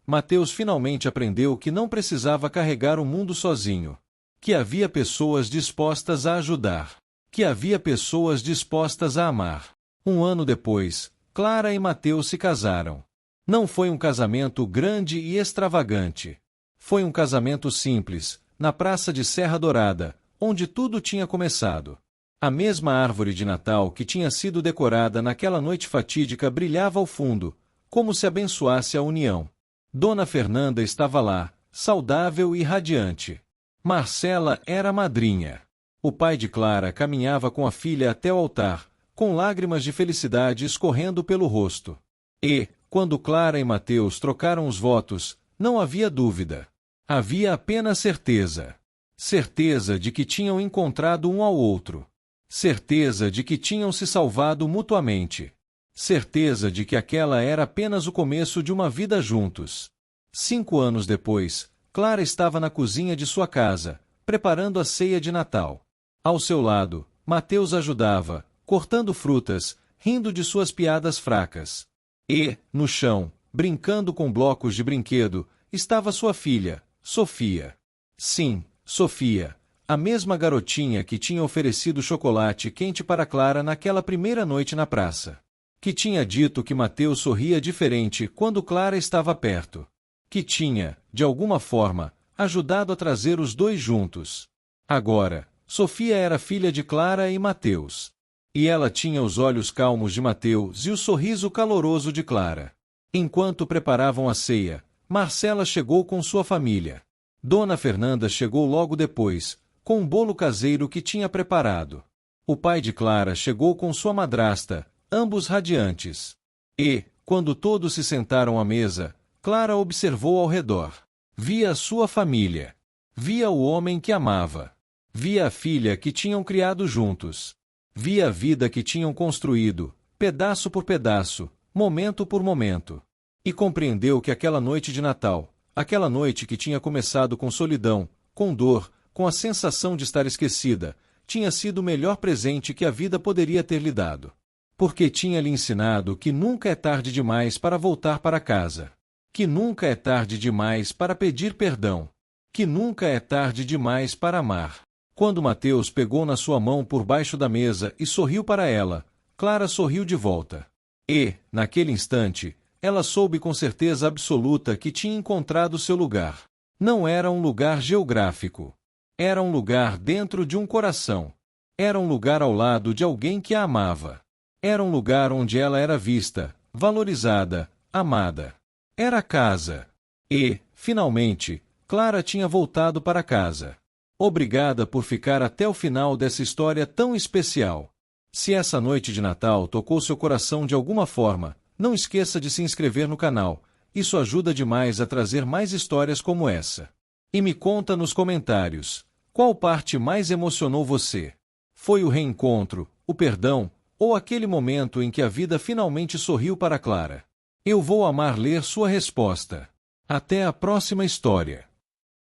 Mateus finalmente aprendeu que não precisava carregar o mundo sozinho. Que havia pessoas dispostas a ajudar. Que havia pessoas dispostas a amar. Um ano depois, Clara e Mateus se casaram. Não foi um casamento grande e extravagante. Foi um casamento simples, na praça de Serra Dourada, onde tudo tinha começado. A mesma árvore de Natal que tinha sido decorada naquela noite fatídica brilhava ao fundo, como se abençoasse a união. Dona Fernanda estava lá, saudável e radiante. Marcela era a madrinha. O pai de Clara caminhava com a filha até o altar, com lágrimas de felicidade escorrendo pelo rosto. E, quando Clara e Mateus trocaram os votos, não havia dúvida. Havia apenas certeza. Certeza de que tinham encontrado um ao outro. Certeza de que tinham se salvado mutuamente. Certeza de que aquela era apenas o começo de uma vida juntos. 5 anos depois, Clara estava na cozinha de sua casa, preparando a ceia de Natal. Ao seu lado, Mateus ajudava, cortando frutas, rindo de suas piadas fracas. E, no chão, brincando com blocos de brinquedo, estava sua filha, Sofia. Sim, Sofia, a mesma garotinha que tinha oferecido chocolate quente para Clara naquela primeira noite na praça. Que tinha dito que Mateus sorria diferente quando Clara estava perto. Que tinha, de alguma forma, ajudado a trazer os dois juntos. Agora, Sofia era filha de Clara e Mateus. E ela tinha os olhos calmos de Mateus e o sorriso caloroso de Clara. Enquanto preparavam a ceia, Marcela chegou com sua família. Dona Fernanda chegou logo depois, com um bolo caseiro que tinha preparado. O pai de Clara chegou com sua madrasta, ambos radiantes. E, quando todos se sentaram à mesa, Clara observou ao redor. Via a sua família. Via o homem que amava. Via a filha que tinham criado juntos. Via a vida que tinham construído, pedaço por pedaço, momento por momento. E compreendeu que aquela noite de Natal, aquela noite que tinha começado com solidão, com dor, com a sensação de estar esquecida, tinha sido o melhor presente que a vida poderia ter lhe dado. Porque tinha lhe ensinado que nunca é tarde demais para voltar para casa. Que nunca é tarde demais para pedir perdão. Que nunca é tarde demais para amar. Quando Mateus pegou na sua mão por baixo da mesa e sorriu para ela, Clara sorriu de volta. E, naquele instante, ela soube com certeza absoluta que tinha encontrado seu lugar. Não era um lugar geográfico. Era um lugar dentro de um coração. Era um lugar ao lado de alguém que a amava. Era um lugar onde ela era vista, valorizada, amada. Era casa. E, finalmente, Clara tinha voltado para casa. Obrigada por ficar até o final dessa história tão especial. Se essa noite de Natal tocou seu coração de alguma forma, não esqueça de se inscrever no canal. Isso ajuda demais a trazer mais histórias como essa. E me conta nos comentários, qual parte mais emocionou você? Foi o reencontro, o perdão, ou aquele momento em que a vida finalmente sorriu para Clara? Eu vou amar ler sua resposta. Até a próxima história.